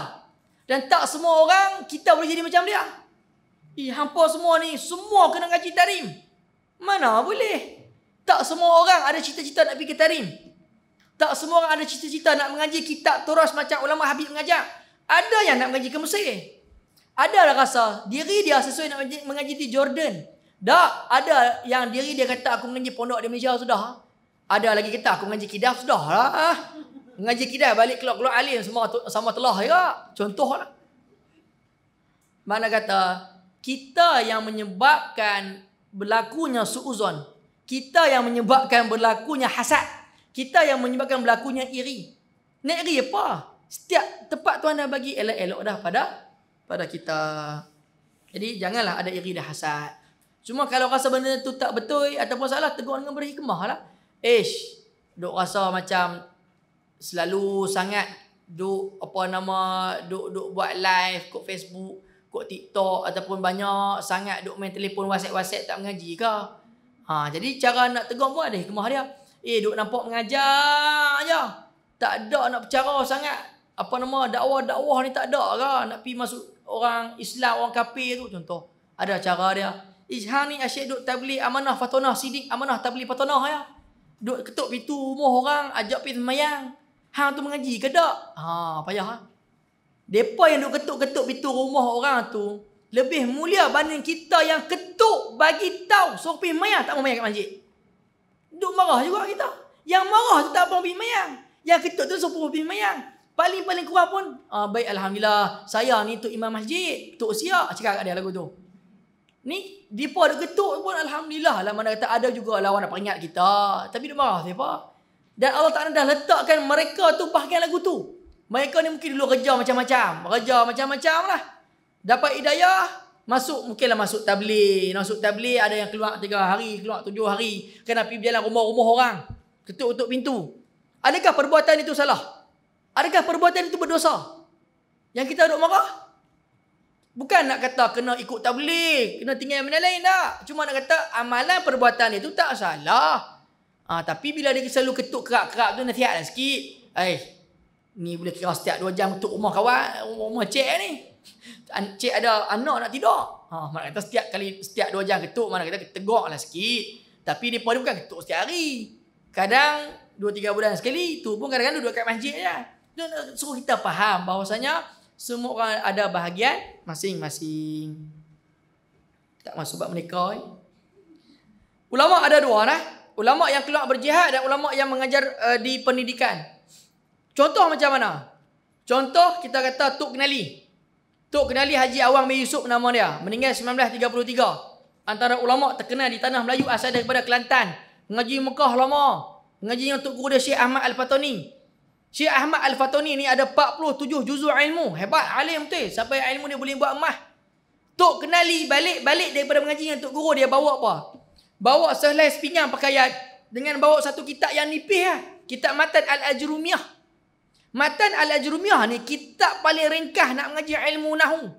S1: Dan tak semua orang kita boleh jadi macam dia. Hampa semua ni, semua kena ngaji tarim. Mana boleh? Tak semua orang ada cita-cita nak pergi ke tarim. Tak semua orang ada cita-cita nak mengaji kitab turas macam ulama Habib mengajar. Ada yang nak mengaji ke Mesir. Ada lah rasa diri dia sesuai nak mengaji di Jordan. Ada yang diri dia kata aku mengaji pondok di Malaysia sudah. Ada lagi kata aku mengaji kidah sudah lah. Mengaji kidah balik keluar-keluar alim semua sama telah ya. Contoh lah. Mana kata kita yang menyebabkan berlakunya suuzon. Kita yang menyebabkan berlakunya hasad. Kita yang menyebabkan berlakunya iri. Nak iri apa? Setiap tempat Tuhan dah bagi elok-elok dah pada kita. Jadi janganlah ada iri dan hasad. Cuma kalau rasa benda tu tak betul ataupun salah, tegur dengan berhikmah lah. Duk rasa macam selalu sangat duk buat live kat Facebook, kat TikTok ataupun banyak sangat duk main telefon WhatsApp tak mengaji ke? Jadi cara nak tegur pun ada hikmah dia. Duk nampak mengajar je. Tak ada nak bercara sangat. Dakwah ni tak ada ke? Nak pergi masuk orang Islam, orang kafir tu contoh. Ada cara dia. Hang ni asyik duk tabligh amanah fatonah sidik, amanah tabligh fatonah ya. Duk ketuk pintu rumah orang, ajak pergi sembahyang. Hang tu mengaji ke tak? Payah. Depa yang duk ketuk-ketuk pintu rumah orang tu lebih mulia banding kita yang ketuk bagi tahu suruh pergi sembahyang tak mau sembahyang kat masjid. Duk marah juga kita. Yang marah tu tak mau pergi sembahyang. Yang ketuk tu suruh pergi sembahyang. Paling kurang pun baik alhamdulillah saya ni tok imam masjid, tok siap cakap kat dia lagu tu. Ni depa duk ketuk pun alhamdulillah lah, mana kata ada juga lawan nak peringat kita, tapi duk marah depa. Dan Allah Taala dah letakkan mereka tu bahagian lagu tu. Mereka ni mungkin dulu kerja macam-macam lah. Dapat hidayah, mungkinlah masuk tabligh. Ada yang keluar 3 hari, keluar 7 hari, kena pergi berjalan rumah-rumah orang, ketuk-ketuk pintu. Adakah perbuatan itu salah? Adakah perbuatan itu berdosa? Yang kita duk marah? Bukan nak kata kena ikut tabligh, kena tinggal benda lain tak. Cuma nak kata amalan perbuatan itu tak salah. Tapi bila dia selalu ketuk kerak-kerak tu nasihatlah sikit. Ni boleh kira setiap 2 jam ketuk rumah kawan, rumah cik ni. Cik ada anak nak tidur. Mana kata setiap 2 jam ketuk, mana kata tegaklah sikit. Tapi dia bukan ketuk setiap hari. Kadang 2-3 bulan sekali. Tu pun kadang-kadang duduk kat masjid je. Suruh kita faham bahawasanya semua orang ada bahagian masing-masing. Tak masuk bab menikah. Ulama ada 2 lah. Ulama yang keluar berjihad dan ulama yang mengajar di pendidikan. Contoh macam mana? Contoh kita kata Tok Kenali. Tok Kenali Haji Awang bin Yusuf nama dia. Meninggal 1933. Antara ulama terkenal di tanah Melayu asal daripada Kelantan. Mengaji Mekah lama. Mengaji untuk guru dia Syekh Ahmad Al-Fatani. Syekh Ahmad Al-Fatani ni ada 47 juzuk ilmu. Hebat, alim betul. Sampai ilmu dia boleh buat emas. Tok Kenali balik daripada mengaji dengan Tok Guru, dia bawa apa? Bawa sehelai sepinggang pakaian dengan bawa satu kitab yang nipis lah. Kitab Matan Al-Ajrumiyah. Matan Al-Ajrumiyah ni kitab paling ringkas nak mengaji ilmu nahu.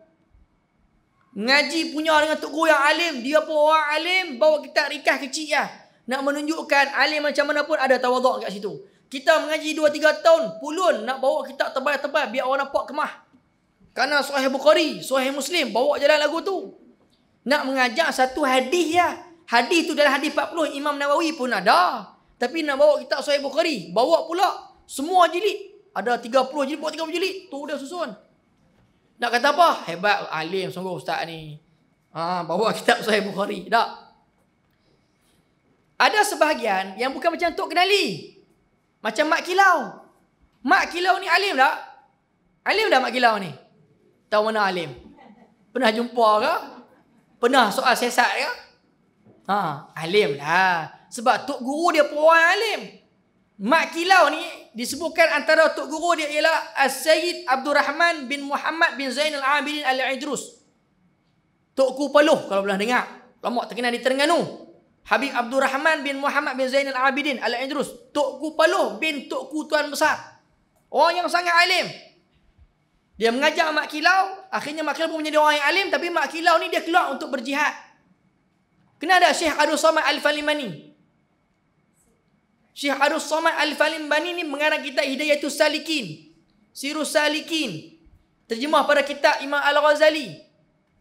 S1: Ngaji punya dengan Tok Guru yang alim. Dia pun orang alim, bawa kitab ringkas kecil lah. Nak menunjukkan alim macam mana pun ada tawaduk kat situ. Kita mengaji 2-3 tahun, pulun nak bawa kitab tebal-tebal biar orang nampak kemah. Kerana Sahih Bukhari, Sahih Muslim, bawa jalan lagu tu. Nak mengajar satu hadis ya. Hadis tu dalam hadis 40 Imam Nawawi pun ada. Tapi nak bawa kitab Sahih Bukhari, bawa pula semua jilid. Ada 30 jilid, bawa 30 jilid. Tu dia susun. Nak kata apa? Hebat, alim sungguh ustaz ni. Bawa kitab Sahih Bukhari. Tak. Ada sebahagian yang bukan macam Tok Kenali. Macam Mak Kilau. Mak Kilau ni alim tak? Alim dah mak kilau ni? Tahu mana alim? Pernah jumpa ke? Pernah soal siasat ke? Alim dah. Sebab tok guru dia pun orang alim. Mak kilau ni disebutkan antara tok guru dia ialah As-Sayyid Abdul Rahman bin Muhammad bin Zainal Abidin Al-Idrus. Tok Ku Peluh kalau pernah dengar. Ulama terkenal di Terengganu. Habib Abdul Rahman bin Muhammad bin Zainal Abidin Al-Idrus. Tok Ku Peluh bin Tok Ku Tuan Besar. Orang yang sangat alim. Dia mengajar mak kilau. Akhirnya mak kilau pun menjadi orang yang alim. Tapi mak kilau ni dia keluar untuk berjihad. Kenal tak Syekh Abdul Samad Al-Falimbani? Syekh Abdul Samad Al-Falimbani ni mengarang kitab Hidayatus Salikin, Sirus Salikin, terjemah pada kitab Imam Al-Ghazali.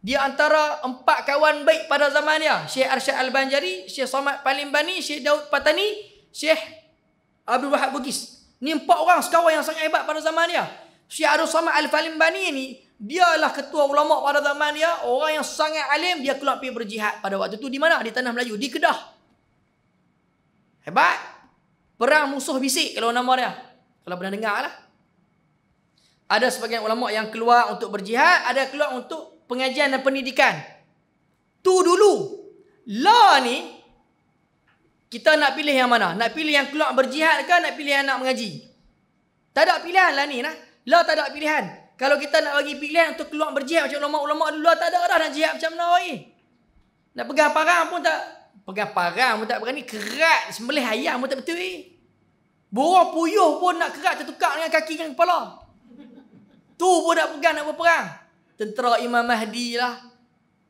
S1: Dia antara 4 kawan baik pada zaman dia. Syekh Arsyad Al-Banjari, Syekh Samad Falimbani, Syekh Daud Patani, Syekh Abdul Wahab Bugis. Ni 4 orang sekawan yang sangat hebat pada zaman dia. Syekh Abdul Samad Al-Falimbani ni, dialah ketua ulama pada zaman dia. Orang yang sangat alim, dia keluar pergi berjihad pada waktu tu. Di mana? Di Tanah Melayu, di Kedah. Hebat. Perang musuh bisik kalau nama dia. Kalau pernah dengar lah. Ada sebagian ulama yang keluar untuk berjihad. Ada keluar untuk pengajian dan pendidikan. Tu dulu. La ni, kita nak pilih yang mana? Nak pilih yang keluar berjihad ke nak pilih yang nak mengaji? Tak ada pilihan lah ni. La tak ada pilihan. Kalau kita nak bagi pilihan untuk keluar berjihad macam ulama-ulama dulu, tak ada dah nak jihad macam mana lagi. Nak pegang parang pun tak. Pegang parang pun tak berani. Kerat sembelih ayam pun tak betul. Borong puyuh pun nak kerat tertukar dengan kaki dengan kepala. Tu pun nak pegang nak berperang. Tentera Imam Mahdi lah.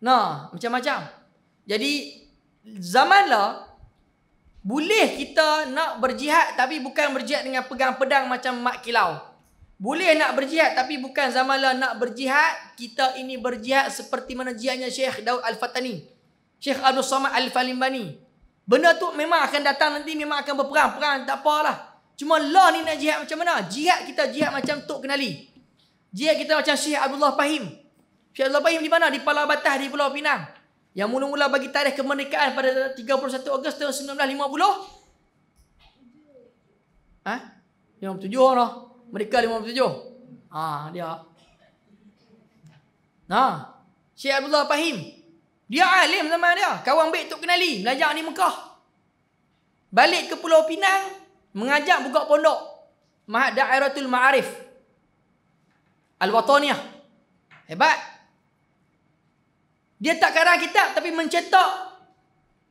S1: Nah, macam-macam. Jadi, zaman lah, boleh kita nak berjihad tapi bukan berjihad dengan pegang pedang macam mak kilau. Boleh nak berjihad tapi bukan zaman lah nak berjihad. Kita ini berjihad seperti mana jihadnya Syekh Daud Al-Fatani, Syekh Abdul Samad Al-Falimbani. Benda tu memang akan datang nanti, memang akan berperang. Perang tak apalah. Cuma lah ni nak jihad macam mana? Jihad kita jihad macam Tok Kenali. Jihad kita macam Syekh Abdullah Fahim. Syekh Abdullah Fahim di mana? Di Palau Batas di Pulau Pinang. Yang mula-mula bagi tarikh kemerdekaan pada 31 Ogos tahun 1950. 57 lah. Mereka 57. Dia. Syekh Abdullah Fahim. Dia alim zaman dia. Kawan baik Tok Kenali. Belajar di Mekah. Balik ke Pulau Pinang. Mengajak buka pondok. Mahad Dairatul Ma'arif Al-Wataniyah. Hebat. Dia tak karang kitab tapi mencetak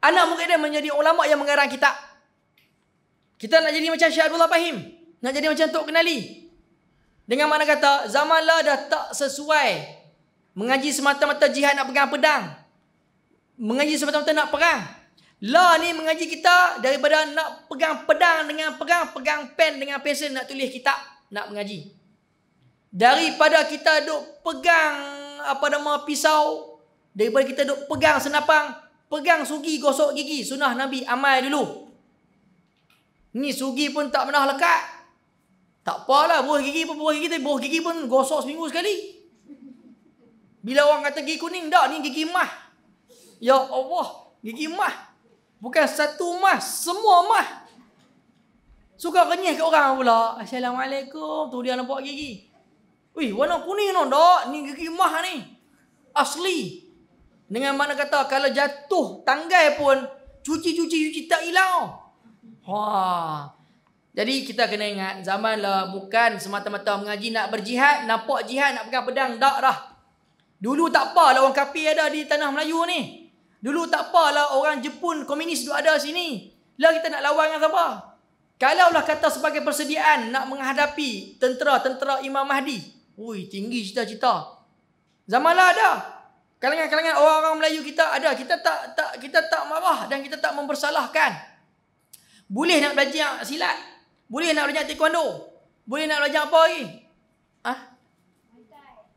S1: anak murid dia menjadi ulama yang mengarang kitab. Kita nak jadi macam Syekh Abdullah Fahim. Nak jadi macam Tok Kenali. Dengan mana kata, zaman lah dah tak sesuai. Mengaji semata-mata jihad nak pegang pedang. Mengaji semata-mata nak perang. La ni mengaji kita daripada nak pegang pedang dengan perang, pegang pen dengan pensel nak tulis kitab, nak mengaji. Daripada kita duk pegang pisau, daripada kita duk pegang senapang, pegang sugi gosok gigi, sunnah Nabi amal dulu. Ni sugi pun tak pernah lekat. Tak apalah, buah gigi pun gosok seminggu sekali. Bila orang kata gigi kuning, tak, ni gigi mah. Ya Allah, gigi mah. Bukan satu mah, semua mah. Suka renyah ke orang pula. Assalamualaikum, tu dia nampak gigi. Wih, warna kuning no, tak? Ni gigi mah ni. Asli. Dengan mana kata, kalau jatuh tanggai pun, cuci tak hilang. Jadi kita kena ingat, zaman lah bukan semata-mata mengaji nak berjihad, nampak jihad nak pegang pedang, tak dah. Dulu tak apa lah orang kafir ada di tanah Melayu ni. Dulu tak apalah orang Jepun komunis duk ada sini. Lah kita nak lawan dengan siapa? Kalaulah kata sebagai persediaan nak menghadapi tentera Imam Mahdi. Ui, tinggi cita-cita. Zamanlah ada. Kalangan-kalangan orang-orang Melayu kita ada. Kita tak marah dan kita tak mempersalahkan. Boleh nak belajar silat. Boleh nak belajar taekwondo. Boleh nak belajar apa lagi?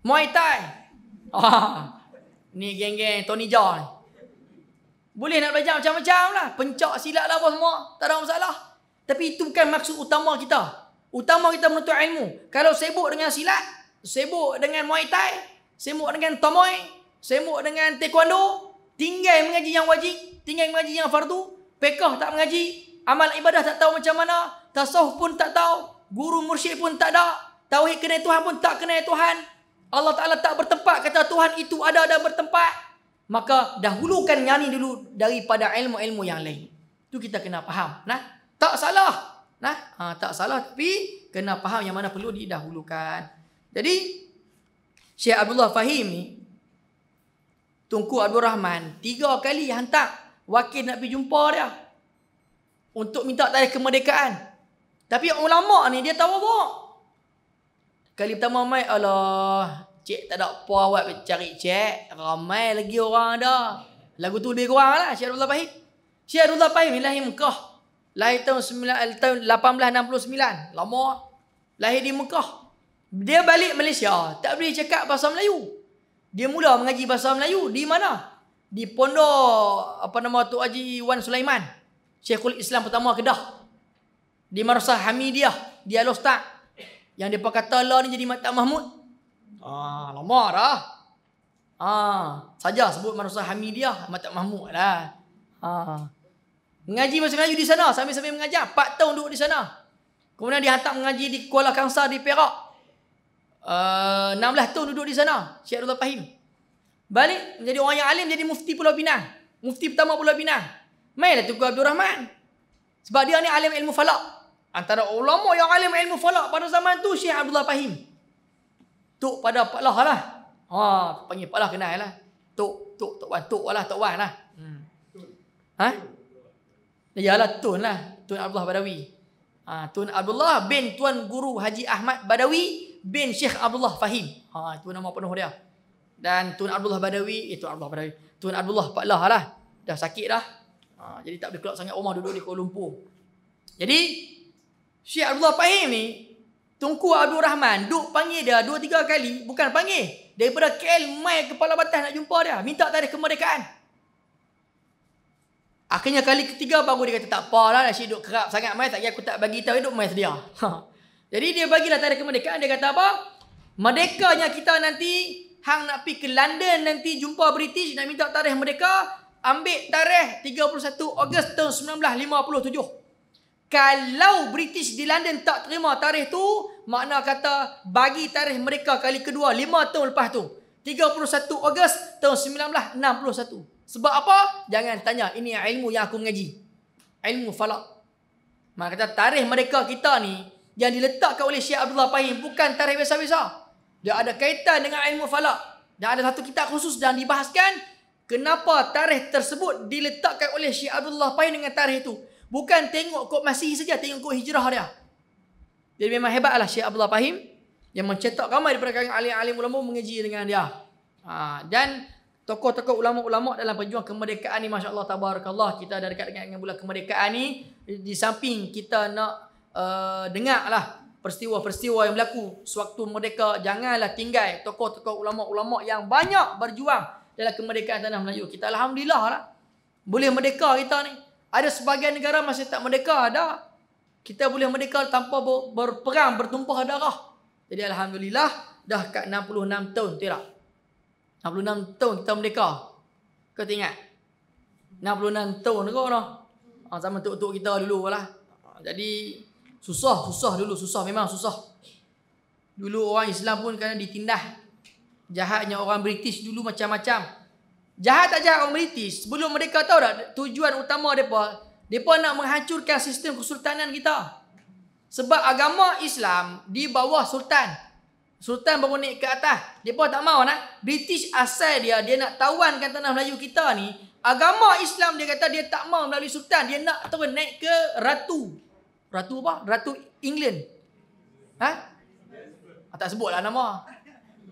S1: Muay Thai. Ni geng-geng Tony Jaa ni. Boleh nak belajar macam-macam lah. Pencak silat lah apa semua. Tak ada masalah. Tapi itu bukan maksud utama kita. Utama kita menuntut ilmu. Kalau sibuk dengan silat, sibuk dengan Muay Thai, sibuk dengan Tomoy, sibuk dengan Taekwondo, tinggal mengaji yang wajib, tinggal mengaji yang fardu, fiqh tak mengaji, amal ibadah tak tahu macam mana, tasawuf pun tak tahu, guru mursyid pun tak ada, Tauhid kenal Tuhan pun tak kenal Tuhan. Allah Ta'ala tak bertempat, kata Tuhan itu ada dan bertempat. Maka dahulukan yang ni dulu daripada ilmu-ilmu yang lain. Itu kita kena faham. Nah, tak salah. Tak salah, tapi kena faham yang mana perlu didahulukan. Jadi Syekh Abdullah Fahim ni, Tunku Abdul Rahman 3 kali hantar wakil nak pergi jumpa dia untuk minta tarikh kemerdekaan. Tapi ulama ni dia tahu apa. Kali pertama mai, Allah, cik tak ada apa awak cari cik. Ramai lagi orang ada. Lagu tu lebih kurang lah Syekh Abdullah Fahim. Syekh Abdullah Fahim ni lahir Mekah. Lahir tahun 1869. Lama. Lahir di Mekah. Dia balik Malaysia. Tak boleh cakap bahasa Melayu. Dia mula mengaji bahasa Melayu. Di mana? Di pondok, Tok Haji Wan Sulaiman. Syekhul Islam pertama Kedah. Di Madrasah Hamidiyah. Di Al-Ustaz. Yang dia kata Allah ni jadi Mata Mahmud. Lama dah. Saja sebut Madrasah Hamidiyah, Mata Mahmud lah. Mengaji bahasa Melayu di sana. Sambil-sambil mengajar. 4 tahun duduk di sana. Kemudian dihantar mengaji di Kuala Kangsar di Perak. 16 tahun duduk di sana. Syekh Abdullah Fahim. Balik menjadi orang yang alim, jadi mufti Pulau Pinang. Mufti pertama Pulau Pinang. Mainlah Tunku Abdul Rahman. Sebab dia ni alim ilmu falak. Antara ulama yang alim ilmu falak pada zaman tu Syekh Abdullah Fahim. Tok pada Pak Lah lah. Panggil Pak Lah kenal lah. Tok Wan lah. Yalah Tun lah. Tun Abdullah Badawi. Tun Abdullah bin Tuan Guru Haji Ahmad Badawi bin Syekh Abdullah Fahim. Itu nama penuh dia. Dan Tun Abdullah Badawi, Tun Abdullah Pak Lah lah. Dah sakit dah. Jadi tak boleh keluar sangat rumah, duduk di Kuala Lumpur. Jadi Syekh Abdullah Fahim ni, Tunku Abdul Rahman duk panggil dia 2-3 kali. Bukan panggil, daripada KL mai kepala batas nak jumpa dia, minta tarikh kemerdekaan. Akhirnya kali ketiga baru dia kata tak apalah, Syekh duk kerap sangat mai, tak kira aku tak bagi tahu, duk mai sedia. Jadi dia bagilah tarikh kemerdekaan. Dia kata apa? Merdekanya kita nanti, hang nak pergi ke London nanti jumpa British nak minta tarikh merdeka, ambil tarikh 31 Ogos tahun 1957. Kalau British di London tak terima tarikh tu, makna kata bagi tarikh mereka kali kedua 5 tahun lepas tu, 31 Ogos tahun 1961. Sebab apa? Jangan tanya, ini ilmu yang aku mengaji, ilmu falak. Maka kata tarikh mereka kita ni yang diletakkan oleh Syekh Abdullah Fahim bukan tarikh biasa-biasa. Dia ada kaitan dengan ilmu falak. Dan ada satu kitab khusus dan dibahaskan kenapa tarikh tersebut diletakkan oleh Syekh Abdullah Fahim dengan tarikh itu. Bukan tengok kod Masihi saja, tengok kod hijrah dia. Jadi memang hebatlah Syekh Abdullah Fahim yang mencetak ramai daripada kalangan alim-alim ulama mengaji dengan dia. Dan tokoh-tokoh ulama-ulama dalam perjuangan kemerdekaan ni, masya-Allah tabarakallah, kita dah dekat dengan bulan kemerdekaan ni. Di samping kita nak dengarlah peristiwa-peristiwa yang berlaku sewaktu merdeka, janganlah tinggal tokoh-tokoh ulama-ulama yang banyak berjuang dalam kemerdekaan tanah Melayu. Kita alhamdulillah lah boleh merdeka kita ni. Ada sebahagian negara masih tak merdeka, ada. Kita boleh merdeka tanpa berperang, bertumpah darah. Jadi alhamdulillah dah kat 66 tahun, tidak? 66 tahun kita merdeka. Kau ingat? 66 tahun kau noh. Zaman tok-tok kita dulu lah. Jadi susah dulu, memang susah. Dulu orang Islam pun kena ditindah. Jahatnya orang British dulu macam-macam. Jahat tak jahat orang British. Sebelum mereka tahu tak tujuan utama mereka? Mereka nak menghancurkan sistem kesultanan kita. Sebab agama Islam di bawah sultan. Sultan baru naik ke atas. Mereka tak mahu nak. British asal dia nak tawankan tanah Melayu kita ni. Agama Islam dia kata dia tak mahu melalui sultan. Dia nak terus naik ke ratu. Ratu apa? Ratu England. Tak sebutlah nama.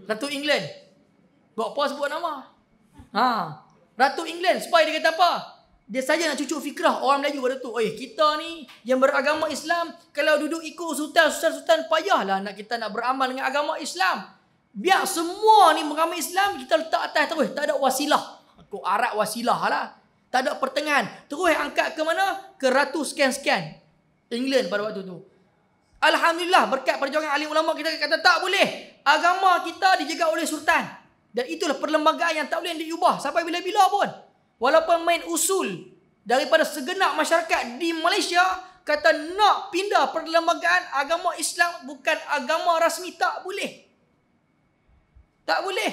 S1: Ratu England. Buat apa sebut nama? Ratu England. Supaya dia kata apa? Dia saja nak cucuk fikrah orang Melayu pada tu. Kita ni yang beragama Islam, kalau duduk ikut sultan payahlah kita nak beramal dengan agama Islam. Biar semua ni beragama Islam, kita letak atas terus. Tak ada wasilah. Aku arak wasilah lah. Tak ada pertengahan. Terus angkat ke mana? Ke ratu sekian-sekian England pada waktu tu. Alhamdulillah berkat perjuangan alim ulama kita kata tak boleh. Agama kita dijaga oleh sultan. Dan itulah perlembagaan yang tak boleh diubah sampai bila-bila pun. Walaupun main usul daripada segenap masyarakat di Malaysia, kata nak pindah perlembagaan agama Islam bukan agama rasmi, tak boleh. Tak boleh.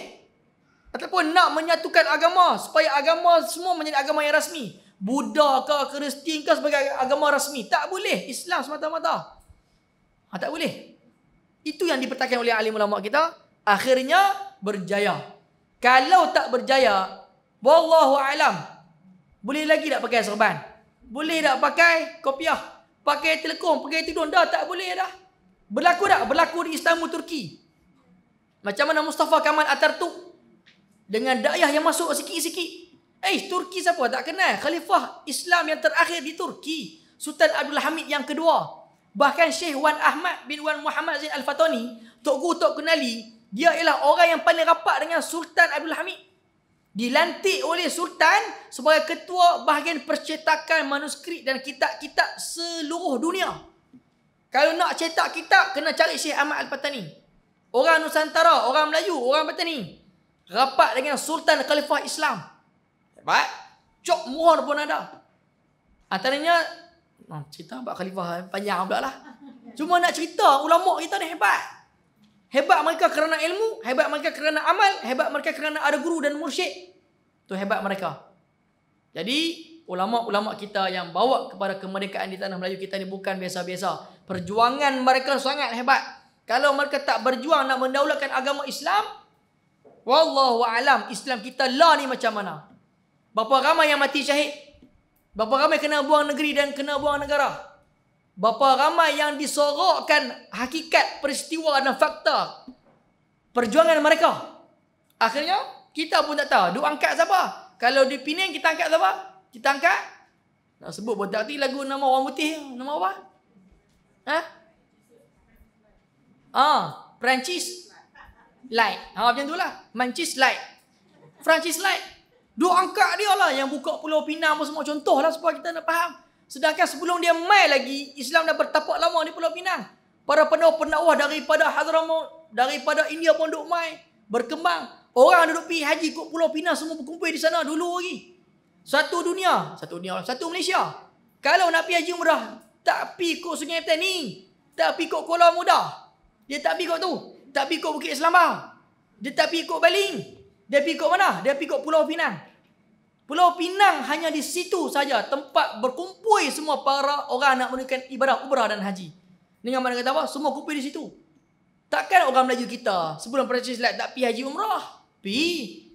S1: Ataupun nak menyatukan agama supaya agama semua menjadi agama yang rasmi. Buddha ke Kristian ke sebagai agama rasmi. Tak boleh. Islam semata-mata. Tak boleh. Itu yang dipertahankan oleh alim ulama kita. Akhirnya berjaya. Kalau tak berjaya, wallahu alam, boleh lagi tak pakai serban? Boleh tak pakai kopiah? Pakai telekong, pakai tudung? Dah tak boleh dah. Berlaku tak? Berlaku di Istanbul, Turki. Macam mana Mustafa Kamal Atatürk dengan dakwah yang masuk sikit-sikit. Turki siapa tak kenal? Khalifah Islam yang terakhir di Turki, Sultan Abdul Hamid yang kedua. Bahkan Syekh Wan Ahmad bin Wan Muhammad Zain Al-Fatani, Tok Guru Tok kenali, dia ialah orang yang paling rapat dengan Sultan Abdul Hamid. Dilantik oleh Sultan sebagai ketua bahagian percetakan manuskrip dan kitab-kitab seluruh dunia. Kalau nak cetak kitab, kena cari Syekh Ahmad Al-Fatani. Orang Nusantara, orang Melayu, orang Patani. Rapat dengan Sultan Khalifah Islam. Hebat. Cok muhar pun ada. Antaranya, cerita Pak Khalifah panjang pula lah. Cuma nak cerita ulama kita ni hebat. Hebat mereka kerana ilmu, hebat mereka kerana amal, hebat mereka kerana ada guru dan mursyid. Tu hebat mereka. Jadi, ulama-ulama kita yang bawa kepada kemerdekaan di tanah Melayu kita ni bukan biasa-biasa. Perjuangan mereka sangat hebat. Kalau mereka tak berjuang nak mendaulatkan agama Islam, wallahu alam, Islam kita lah ni macam mana? Berapa ramai yang mati syahid? Berapa ramai kena buang negeri dan kena buang negara? Berapa ramai yang disorokkan hakikat peristiwa dan fakta perjuangan mereka? Akhirnya kita pun tak tahu. Duk angkat siapa? Kalau di Penang kita angkat siapa? Kita angkat, nak sebut pun tak erti lagu nama orang putih. Nama apa? Francis Light. Macam tu lah. Mancis Light. Francis Light. Dua angkat dia lah yang buka Pulau Pinang apa semua. Contoh lah supaya kita nak faham. Sedangkan sebelum dia mai lagi, Islam dah bertapak lama di Pulau Pinang. Para pendakwah daripada Hadramaut, daripada India pun duk mai. Berkembang. Orang duduk pergi haji kat Pulau Pinang semua berkumpul di sana dulu lagi. Satu dunia. Satu Malaysia. Kalau nak pergi haji umrah, tak pergi kat Sungai Petani. Tak pergi kat Kuala Muda. Dia tak pergi kat tu. Tak pergi kat Bukit Selambau. Dia tak pergi kat Baling. Dia pergi kat mana? Dia pergi kat Pulau Pinang. Pulau Pinang hanya di situ saja tempat berkumpul semua para orang nak menunaikan ibadah umrah dan haji. Dengan mana kata apa? Semua kumpul di situ. Takkan orang Melayu kita sebelum Presiden Islam tak pergi haji umrah? Pergi.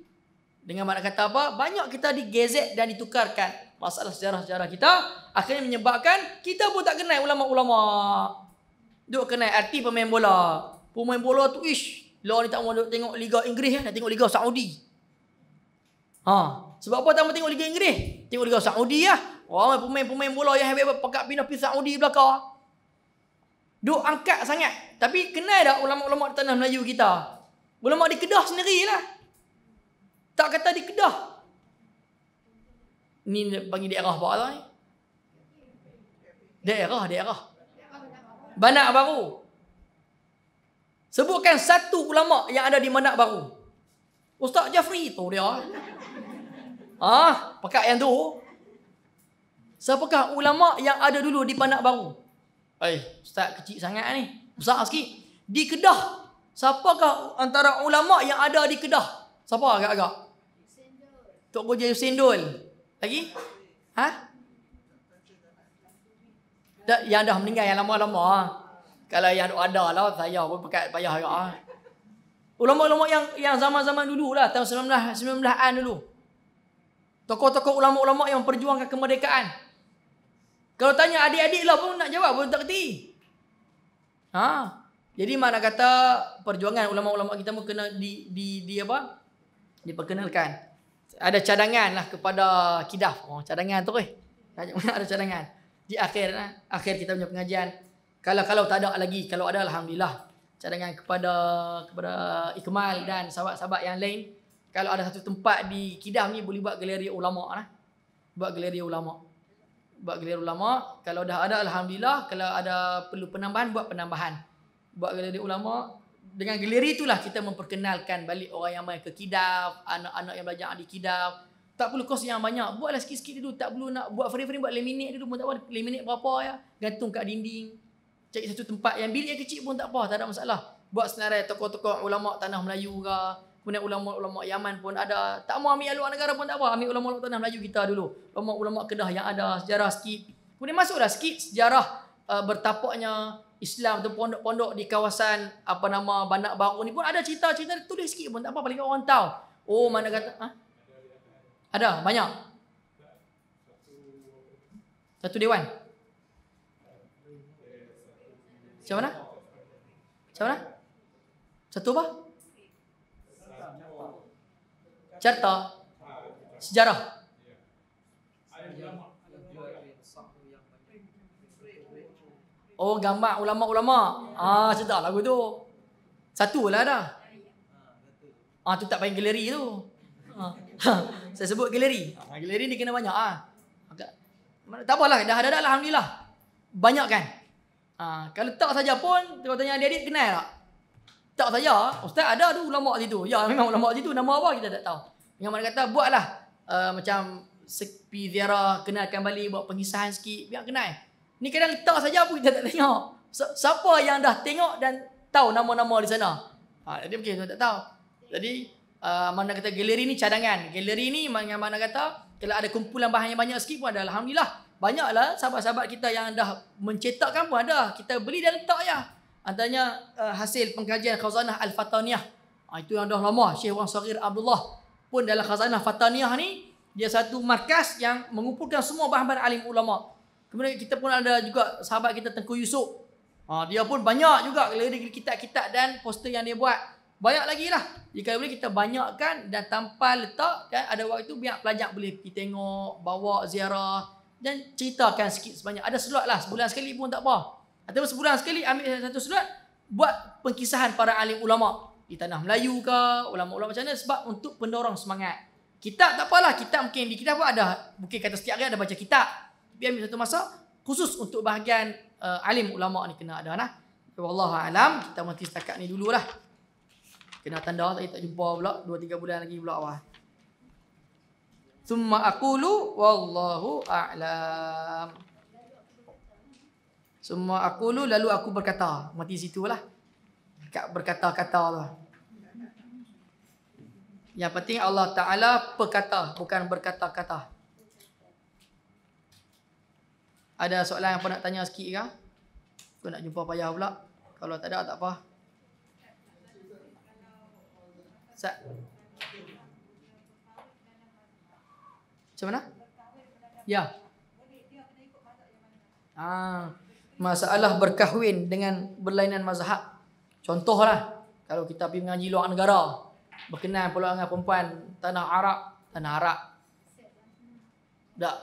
S1: Dengan mana kata apa? Banyak kita digezet dan ditukarkan masalah sejarah-sejarah kita. Akhirnya menyebabkan kita pun tak kenal ulama-ulama. Duk kenal arti pemain bola. Pemain bola tu lah ni tak mahu tengok Liga Inggeris, nak tengok Liga Saudi. Sebab apa tak mahu tengok Liga Inggeris? Tengok Liga Saudi lah. Pemain-pemain bola yang hebat-hebat pakat pindah pergi Saudi belakang. Duk angkat sangat. Tapi kenal tak ulama-ulama di tanah Melayu kita? Ulama di Kedah sendirilah. Tak kata di Kedah. Ni bagi daerah apa lah ni? Daerah. Banak Baru. Sebutkan satu ulama yang ada di Banak Baru. Ustaz Jafri tu dia. Pakat yang tu. Siapakah ulama yang ada dulu di Banak Baru? Ustaz kecil sangat ni. Besar sikit. Di Kedah. Siapakah antara ulama yang ada di Kedah? Siapa agak-agak? Tok Goja Sendul. Lagi? Yang dah meninggal yang lama-lama. Kalau yang ada lah, saya pun pakai payah agak. Ulama-ulama yang zaman-zaman dulu lah, tahun 19-an dulu. Tokoh-tokoh ulama-ulama yang perjuangkan kemerdekaan. Kalau tanya adik-adik lah pun nak jawab pun tak kerti. Jadi mana kata perjuangan ulama-ulama kita pun kena diperkenalkan. Ada cadangan lah kepada kidaf. Cadangan tu ada cadangan. Di akhir kita punya pengajian. Kalau tak ada lagi, kalau ada alhamdulillah. Cadangan kepada Ikmal dan sahabat-sahabat yang lain. Kalau ada satu tempat di Kedah ni boleh buat galeri ulama lah. Buat galeri ulama. Kalau dah ada alhamdulillah, kalau ada perlu penambahan buat penambahan. Buat galeri ulama. Dengan galeri itulah kita memperkenalkan balik orang yang main ke Kedah, anak-anak yang belajar di Kedah, Tak perlu kos yang banyak. Buatlah sikit-sikit dulu. Tak perlu nak buat frame-frame, buat laminate dulu pun tak apa. Laminate berapa ya. Gantung kat dinding. Cari satu tempat yang bilik yang kecil pun tak apa. Tak ada masalah. Buat senarai tokoh-tokoh ulama tanah Melayu ke. Kemudian ulama-ulama Yaman pun ada. Tak mau ambil luar negara pun tak apa. Ambil ulama-ulama tanah Melayu kita dulu. Ulama-ulama Kedah yang ada. Sejarah sikit. Kemudian masuklah sikit sejarah bertapaknya Islam tu pondok-pondok di kawasan Bandar Baru ni pun ada cerita-cerita. Tulis sikit pun tak apa. Paling orang tahu. Oh mana kata... Ada banyak. Satu dewan. Macam mana? Macam mana? Satu apa? Carta. Sejarah. Oh, gambar ulama-ulama. Sedap lagu tu. Satu lah dah. Tu tak payah galeri tu. Saya sebut galeri. Galeri ni kena banyak. Tak apalah, dah ada alhamdulillah. Banyak kan? Kalau tak saja pun, kalau tanya adik-adik kenal tak? Tak saja, ustaz ada tu ulama situ. Ya, memang ulama situ, nama apa kita tak tahu. Yang mana kata buatlah macam sepi ziarah, kenalkan balik, buat pengisahan sikit, biar kenal. Ni kadang letak saja pun kita tak tengok. Siapa yang dah tengok dan tahu nama-nama di sana? Dia mungkin tak tahu. Jadi mana kata galeri ni cadangan. Galeri ni mana kata kalau ada kumpulan bahan yang banyak sikit pun ada. Alhamdulillah. Banyaklah sahabat-sahabat kita yang dah mencetakkan pun ada. Kita beli dan letak ya. Antaranya hasil pengkajian Khazanah Al-Fataniyah. Itu yang dah lama. Syekh Wan Saghir Abdullah pun dalam Khazanah Fataniyah ni dia satu markas yang mengumpulkan semua bahan-bahan alim ulama. Kemudian kita pun ada juga sahabat kita Tengku Yusuf. Dia pun banyak juga kitab-kitab dan poster yang dia buat. Banyak lagi lah. Jika boleh kita banyakkan dan tanpa letak kan, ada waktu itu biar pelajar boleh pergi tengok, bawa ziarah dan ceritakan sikit sebanyak. Ada slot lah, sebulan sekali pun tak apa. Atau sebulan sekali ambil satu slot, buat pengkisahan para alim ulama di tanah Melayu ke, ulama-ulama macam mana, sebab untuk pendorong semangat. Kitab tak apalah, kitab mungkin di kitab pun ada, mungkin kata setiap hari ada baca kitab. Tapi ambil satu masa khusus untuk bahagian alim ulama ni kena ada lah. Wallahualam, kita mesti setakat ni dululah. Kena tanda tak jumpa pula 2-3 bulan lagi pula awal. Summa aqulu wallahu a'lam. Summa aqulu lalu aku berkata. Mati situlah. Berkata-kata lah. Yang penting Allah Ta'ala berkata, bukan berkata-kata. Ada soalan yang apa nak tanya sikit ke? Aku nak jumpa payah pula. Kalau tak ada tak apa. Macam mana? Ya. Masalah berkahwin dengan berlainan mazhab. Contohlah, kalau kita pergi mengaji luar negara, berkenan pula dengan perempuan tanah Arab. Tak.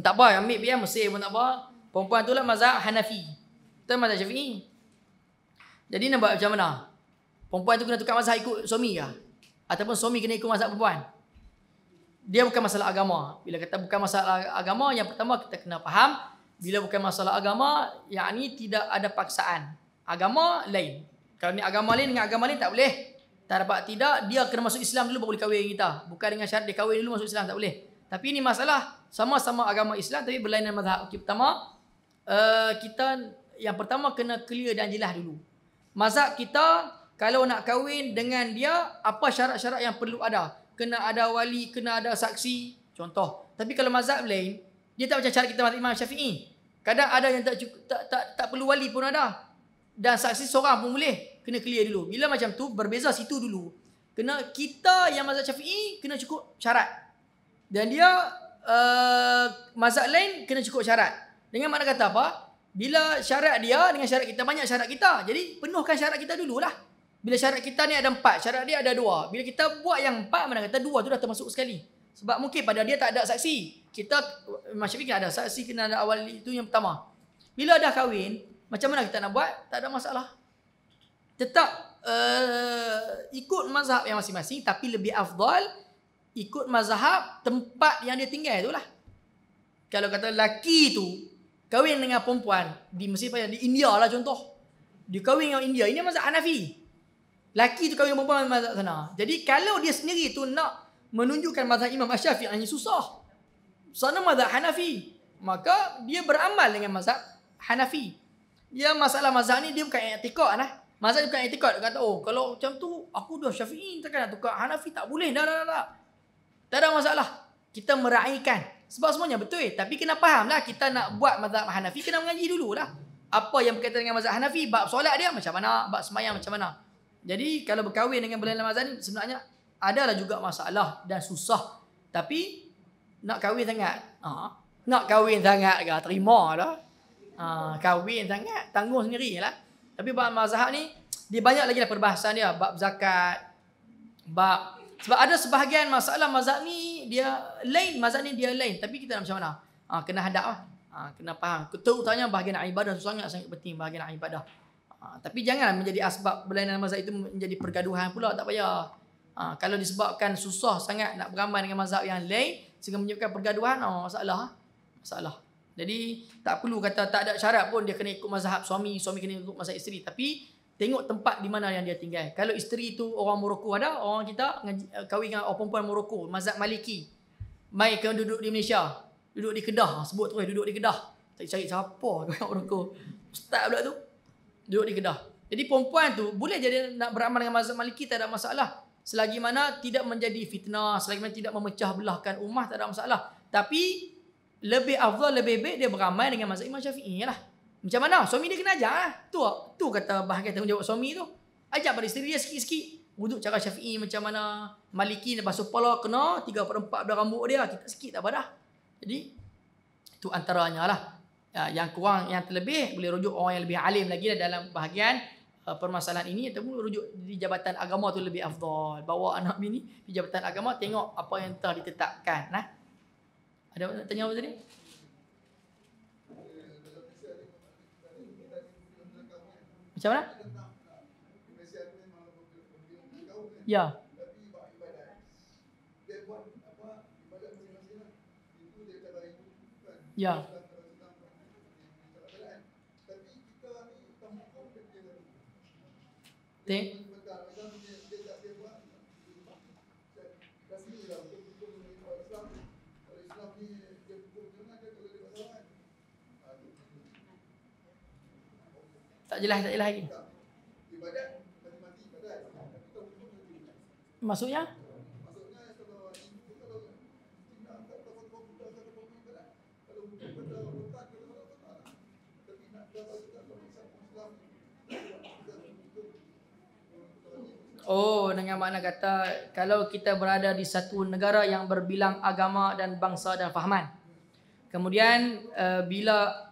S1: Tak apa, ambil biar Mesir pun tak apa. Perempuan tu lah mazhab Hanafi. Kita mazhab Syafi'i. Jadi nak buat macam mana? Perempuan tu kena tukar mazhab ikut suami ke? Ataupun suami kena ikut mazhab perempuan? Dia bukan masalah agama. Bila kata bukan masalah agama, yang pertama kita kena faham, bila bukan masalah agama, yakni tidak ada paksaan. Agama lain. Kalau ni agama lain dengan agama lain tak boleh. Tak dapat tidak, dia kena masuk Islam dulu baru boleh kahwin kita. Bukan dengan syarat dia kahwin dulu masuk Islam, tak boleh. Tapi ini masalah sama-sama agama Islam tapi berlainan mazhab. Okey, pertama kita yang pertama kena clear dan jelas dulu. Mazhab kita kalau nak kahwin dengan dia, apa syarat-syarat yang perlu ada? Kena ada wali, kena ada saksi. Contoh. Tapi kalau mazhab lain, dia tak macam syarat kita mazhab Imam Syafi'i. Kadang ada yang tak perlu wali pun ada. Dan saksi seorang pun boleh. Kena clear dulu. Bila macam tu, berbeza situ dulu. Kena kita yang mazhab Syafi'i, kena cukup syarat. Dan dia, mazhab lain, kena cukup syarat. Dengan makna kata apa? Bila syarat dia dengan syarat kita, banyak syarat kita. Jadi, penuhkan syarat kita dululah. Bila syarat kita ni ada 4, syarat dia ada 2. Bila kita buat yang 4, mana kata 2 tu dah termasuk sekali. Sebab mungkin pada dia tak ada saksi. Kita, Syafi'i kena ada saksi, kena ada awal, itu yang pertama. Bila dah kahwin, macam mana kita nak buat? Tak ada masalah. Tetap ikut mazhab yang masing-masing, tapi lebih afdal ikut mazhab tempat yang dia tinggal tu lah. Kalau kata lelaki tu kahwin dengan perempuan di Mesir, di India lah contoh. Dia kahwin dengan India, ini mazhab Hanafi. Laki tu kahwin dengan perempuan mazhab sana. Jadi kalau dia sendiri tu nak menunjukkan mazhab Imam Asy-Syafi'i ini susah. Sana mazhab Hanafi. Maka dia beramal dengan mazhab Hanafi. Dia masalah mazhab ni dia bukan i'tikad lah. Mazhab bukan i'tikad. Dia kata, oh kalau macam tu aku dah Syafi'i, takkan nak tukar Hanafi, tak boleh. Dah. Tak ada masalah. Kita meraihkan. Sebab semuanya betul. Tapi kena faham lah, kita nak buat mazhab Hanafi, kena mengaji dululah. Apa yang berkaitan dengan mazhab Hanafi, bab solat dia macam mana, bab sembahyang macam mana. Jadi kalau berkahwin dengan berlainan mazhab ni sebenarnya adalah juga masalah dan susah. Tapi nak kahwin sangat. Nak kahwin sangat ke, terima lah. Kahwin sangat, tanggung sendiri lah. Tapi bab mazhab ni, dia banyak lagi lah perbahasan dia. Bab zakat, bab... Sebab ada sebahagian masalah mazhab ni, dia lain. Mazhab ni dia lain. Tapi kita nak macam mana? Kena hadap lah. Kena faham. Terutamanya bahagian ibadah sangat penting, bahagian ibadah. Tapi janganlah menjadi asbab berlainan mazhab itu menjadi pergaduhan pula, tak payah. Kalau disebabkan susah sangat nak beramal dengan mazhab yang lain sehingga menyebabkan pergaduhan, masalah. Jadi tak perlu kata tak ada syarat pun dia kena ikut mazhab suami kena ikut mazhab isteri. Tapi tengok tempat di mana yang dia tinggal. Kalau isteri tu orang Morocco, ada orang kita kahwin dengan orang perempuan Morocco, mazhab Maliki. Mai ke duduk di Malaysia, duduk di Kedah, sebut terus duduk di Kedah. Cari siapa orang Morocco. Ustaz pula tu duduk di Kedah. Jadi perempuan tu boleh jadi nak beramal dengan mazhab Maliki, tak ada masalah. Selagi mana tidak menjadi fitnah, selagi mana tidak memecah belahkan ummah, tak ada masalah. Tapi lebih afdal, lebih baik dia beramal dengan mazhab Imam Syafi'i lah. Macam mana? Suami dia kena ajar lah. Tu kata bahagian tanggungjawab suami tu. Ajar pada isteri dia sikit-sikit. Wuduk cara Syafi'i macam mana. Maliki basuh kepala kena 3/4 belah rambut dia. Kita sikit tak apa dah. Jadi itu antaranya lah. Yang kurang, yang terlebih boleh rujuk orang yang lebih alim lagi lah dalam bahagian permasalahan ini, ataupun rujuk di jabatan agama tu lebih afdal. Bawa anak bini di jabatan agama, tengok apa yang telah ditetapkan. Ada nak tanya apa tadi? Macam mana? Ya. Ya. Tak jelas lagi. Maksudnya? Oh, dengan makna kata kalau kita berada di satu negara yang berbilang agama dan bangsa dan fahaman. Kemudian bila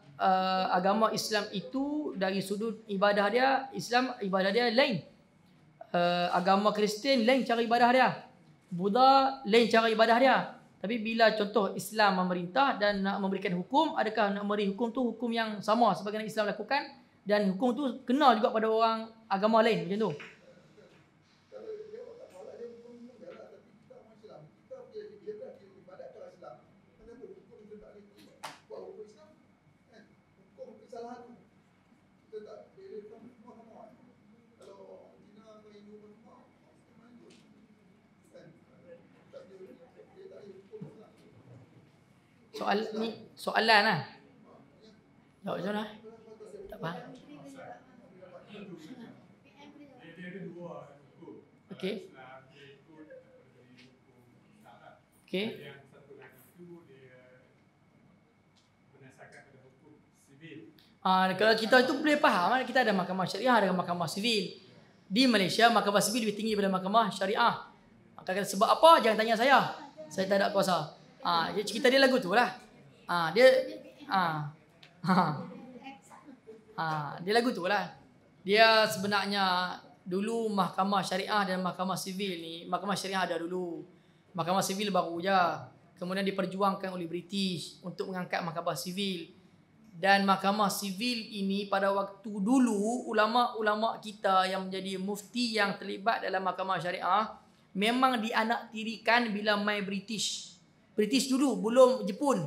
S1: agama Islam itu dari sudut ibadah dia, Islam ibadah dia lain. Agama Kristian lain cara ibadah dia. Buddha lain cara ibadah dia. Tapi bila contoh Islam memerintah dan nak memberikan hukum, adakah nak memberi hukum tu hukum yang sama sebagaimana Islam lakukan, dan hukum tu kena juga pada orang agama lain macam tu? Soalan lah. Jawab macam mana? Tak faham. Okey. Okey. Kalau kita itu boleh faham, kita ada mahkamah syariah, ada mahkamah sivil. Di Malaysia mahkamah sivil lebih tinggi daripada mahkamah syariah. Maka sebab apa? Jangan tanya saya. Saya tak ada kuasa. Cerita dia lagu tu lah. Dia lagu tu lah. Dia sebenarnya dulu mahkamah syariah dan mahkamah sivil ni, mahkamah syariah ada dulu. Mahkamah sivil baru je. Kemudian diperjuangkan oleh British untuk mengangkat mahkamah sivil. Dan mahkamah sivil ini pada waktu dulu ulama-ulama kita yang menjadi mufti yang terlibat dalam mahkamah syariah memang dianaktirikan bila mai British. British dulu, belum Jepun.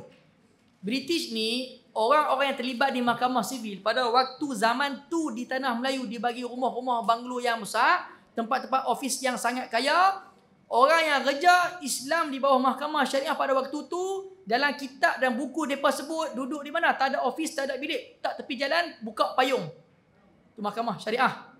S1: British ni orang-orang yang terlibat di mahkamah sivil pada waktu zaman tu di tanah Melayu dibagi rumah-rumah banglo yang besar, tempat-tempat ofis yang sangat kaya, orang yang kerja Islam di bawah mahkamah syariah pada waktu tu, dalam kitab dan buku mereka sebut duduk di mana? Tak ada ofis, tak ada bilik, tak tepi jalan, buka payung. Itu mahkamah syariah.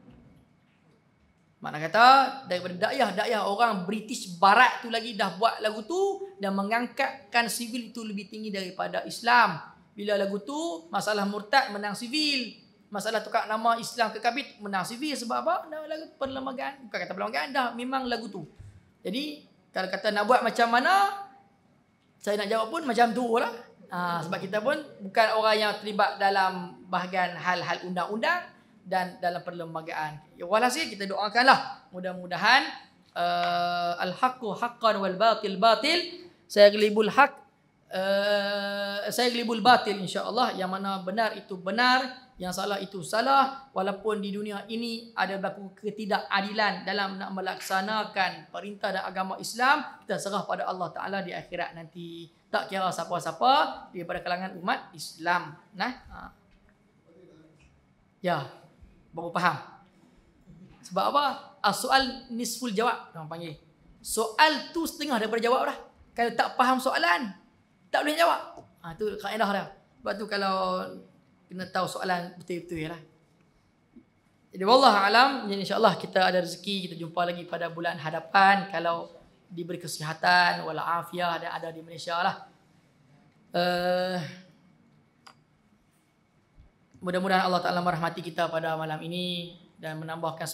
S1: Mana kata daripada dakwah orang British Barat tu lagi dah buat lagu tu dan mengangkatkan sivil itu lebih tinggi daripada Islam. Bila lagu tu masalah murtad menang sivil, masalah tukar nama Islam ke Kabit menang sivil. Sebab apa? Lagu perlembagaan, bukan kata perlembagaan, dah memang lagu tu. Jadi kalau kata nak buat macam mana, saya nak jawab pun macam tu lah. Sebab kita pun bukan orang yang terlibat dalam bahagian hal-hal undang-undang dan dalam perlembagaan. Ya walhasil kita doakanlah mudah-mudahan al-haqqu haqqan wal batil batil, sayaglibul haq, sayaglibul batil insya-Allah. Yang mana benar itu benar, yang salah itu salah. Walaupun di dunia ini ada berlaku ketidakadilan dalam nak melaksanakan perintah dan agama Islam, kita serah pada Allah Taala di akhirat nanti. Tak kira siapa-siapa daripada kalangan umat Islam. Ya, baru faham. Sebab apa? Soal nisful jawab, orang panggil. Soal tu setengah daripada jawab dah. Kalau tak faham soalan, tak boleh jawab. Tu kaedah dah. Sebab tu kalau kena tahu soalan betul-betul lah. Jadi wallahu alam, insya-Allah kita ada rezeki, kita jumpa lagi pada bulan hadapan kalau diberi kesihatan walafiat dan ada di Malaysia lah. Mudah-mudahan Allah Ta'ala merahmati kita pada malam ini dan menambahkan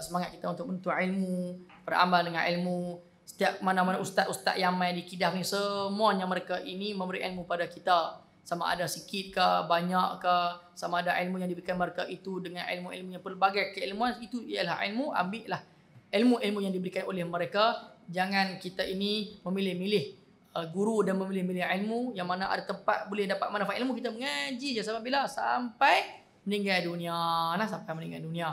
S1: semangat kita untuk menuntut ilmu, beramal dengan ilmu. Setiap mana-mana ustaz-ustaz yang main di Kedah ni, semuanya mereka ini memberi ilmu pada kita. Sama ada sikit ke, banyak ke, sama ada ilmu yang diberikan mereka itu dengan ilmu-ilmu yang pelbagai keilmuan, itu ialah ilmu, ambillah ilmu-ilmu yang diberikan oleh mereka. Jangan kita ini memilih-milih guru dan memilih-milih ilmu, yang mana ada tempat boleh dapat manfaat ilmu, kita mengaji je sampai bila? Sampai meninggal dunia. Sampai meninggal dunia.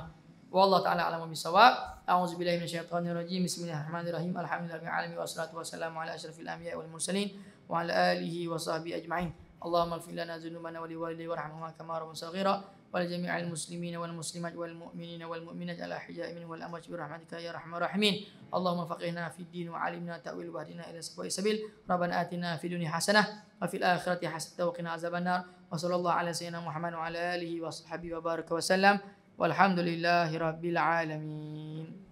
S1: Wallahu ta'ala a'lam bisawab. A'udzubillahi minasyaitonirrajim. Bismillahirrahmanirrahim. Alhamdulillahirabbil alamin wassalatu wassalamu ala asyrafil anbiya'i wal mursalin wa ala alihi wa sahbihi ajma'in. Allahumma ighfir lana dzunubana wa liwalidayna warhamhuma kama rabbayana shaghira wa li jami'il muslimina wal muslimat wal mu'minina wal mu'minat ala ahya'i minhum wal amwat bi rahmatika ya arhamar rahimin. Allahumma faqihna fid din wa 'allimna ta'wil wa hdina ila sawa'is sabil. Rabbana atina fid dunya hasanah wa fil akhirati hasanah wa qina azabannar. Wa sallallahu ala sayyidina Muhammad wa ala alihi wa sahbihi wa baraka wa sallam. Walhamdulillahi rabbil alamin.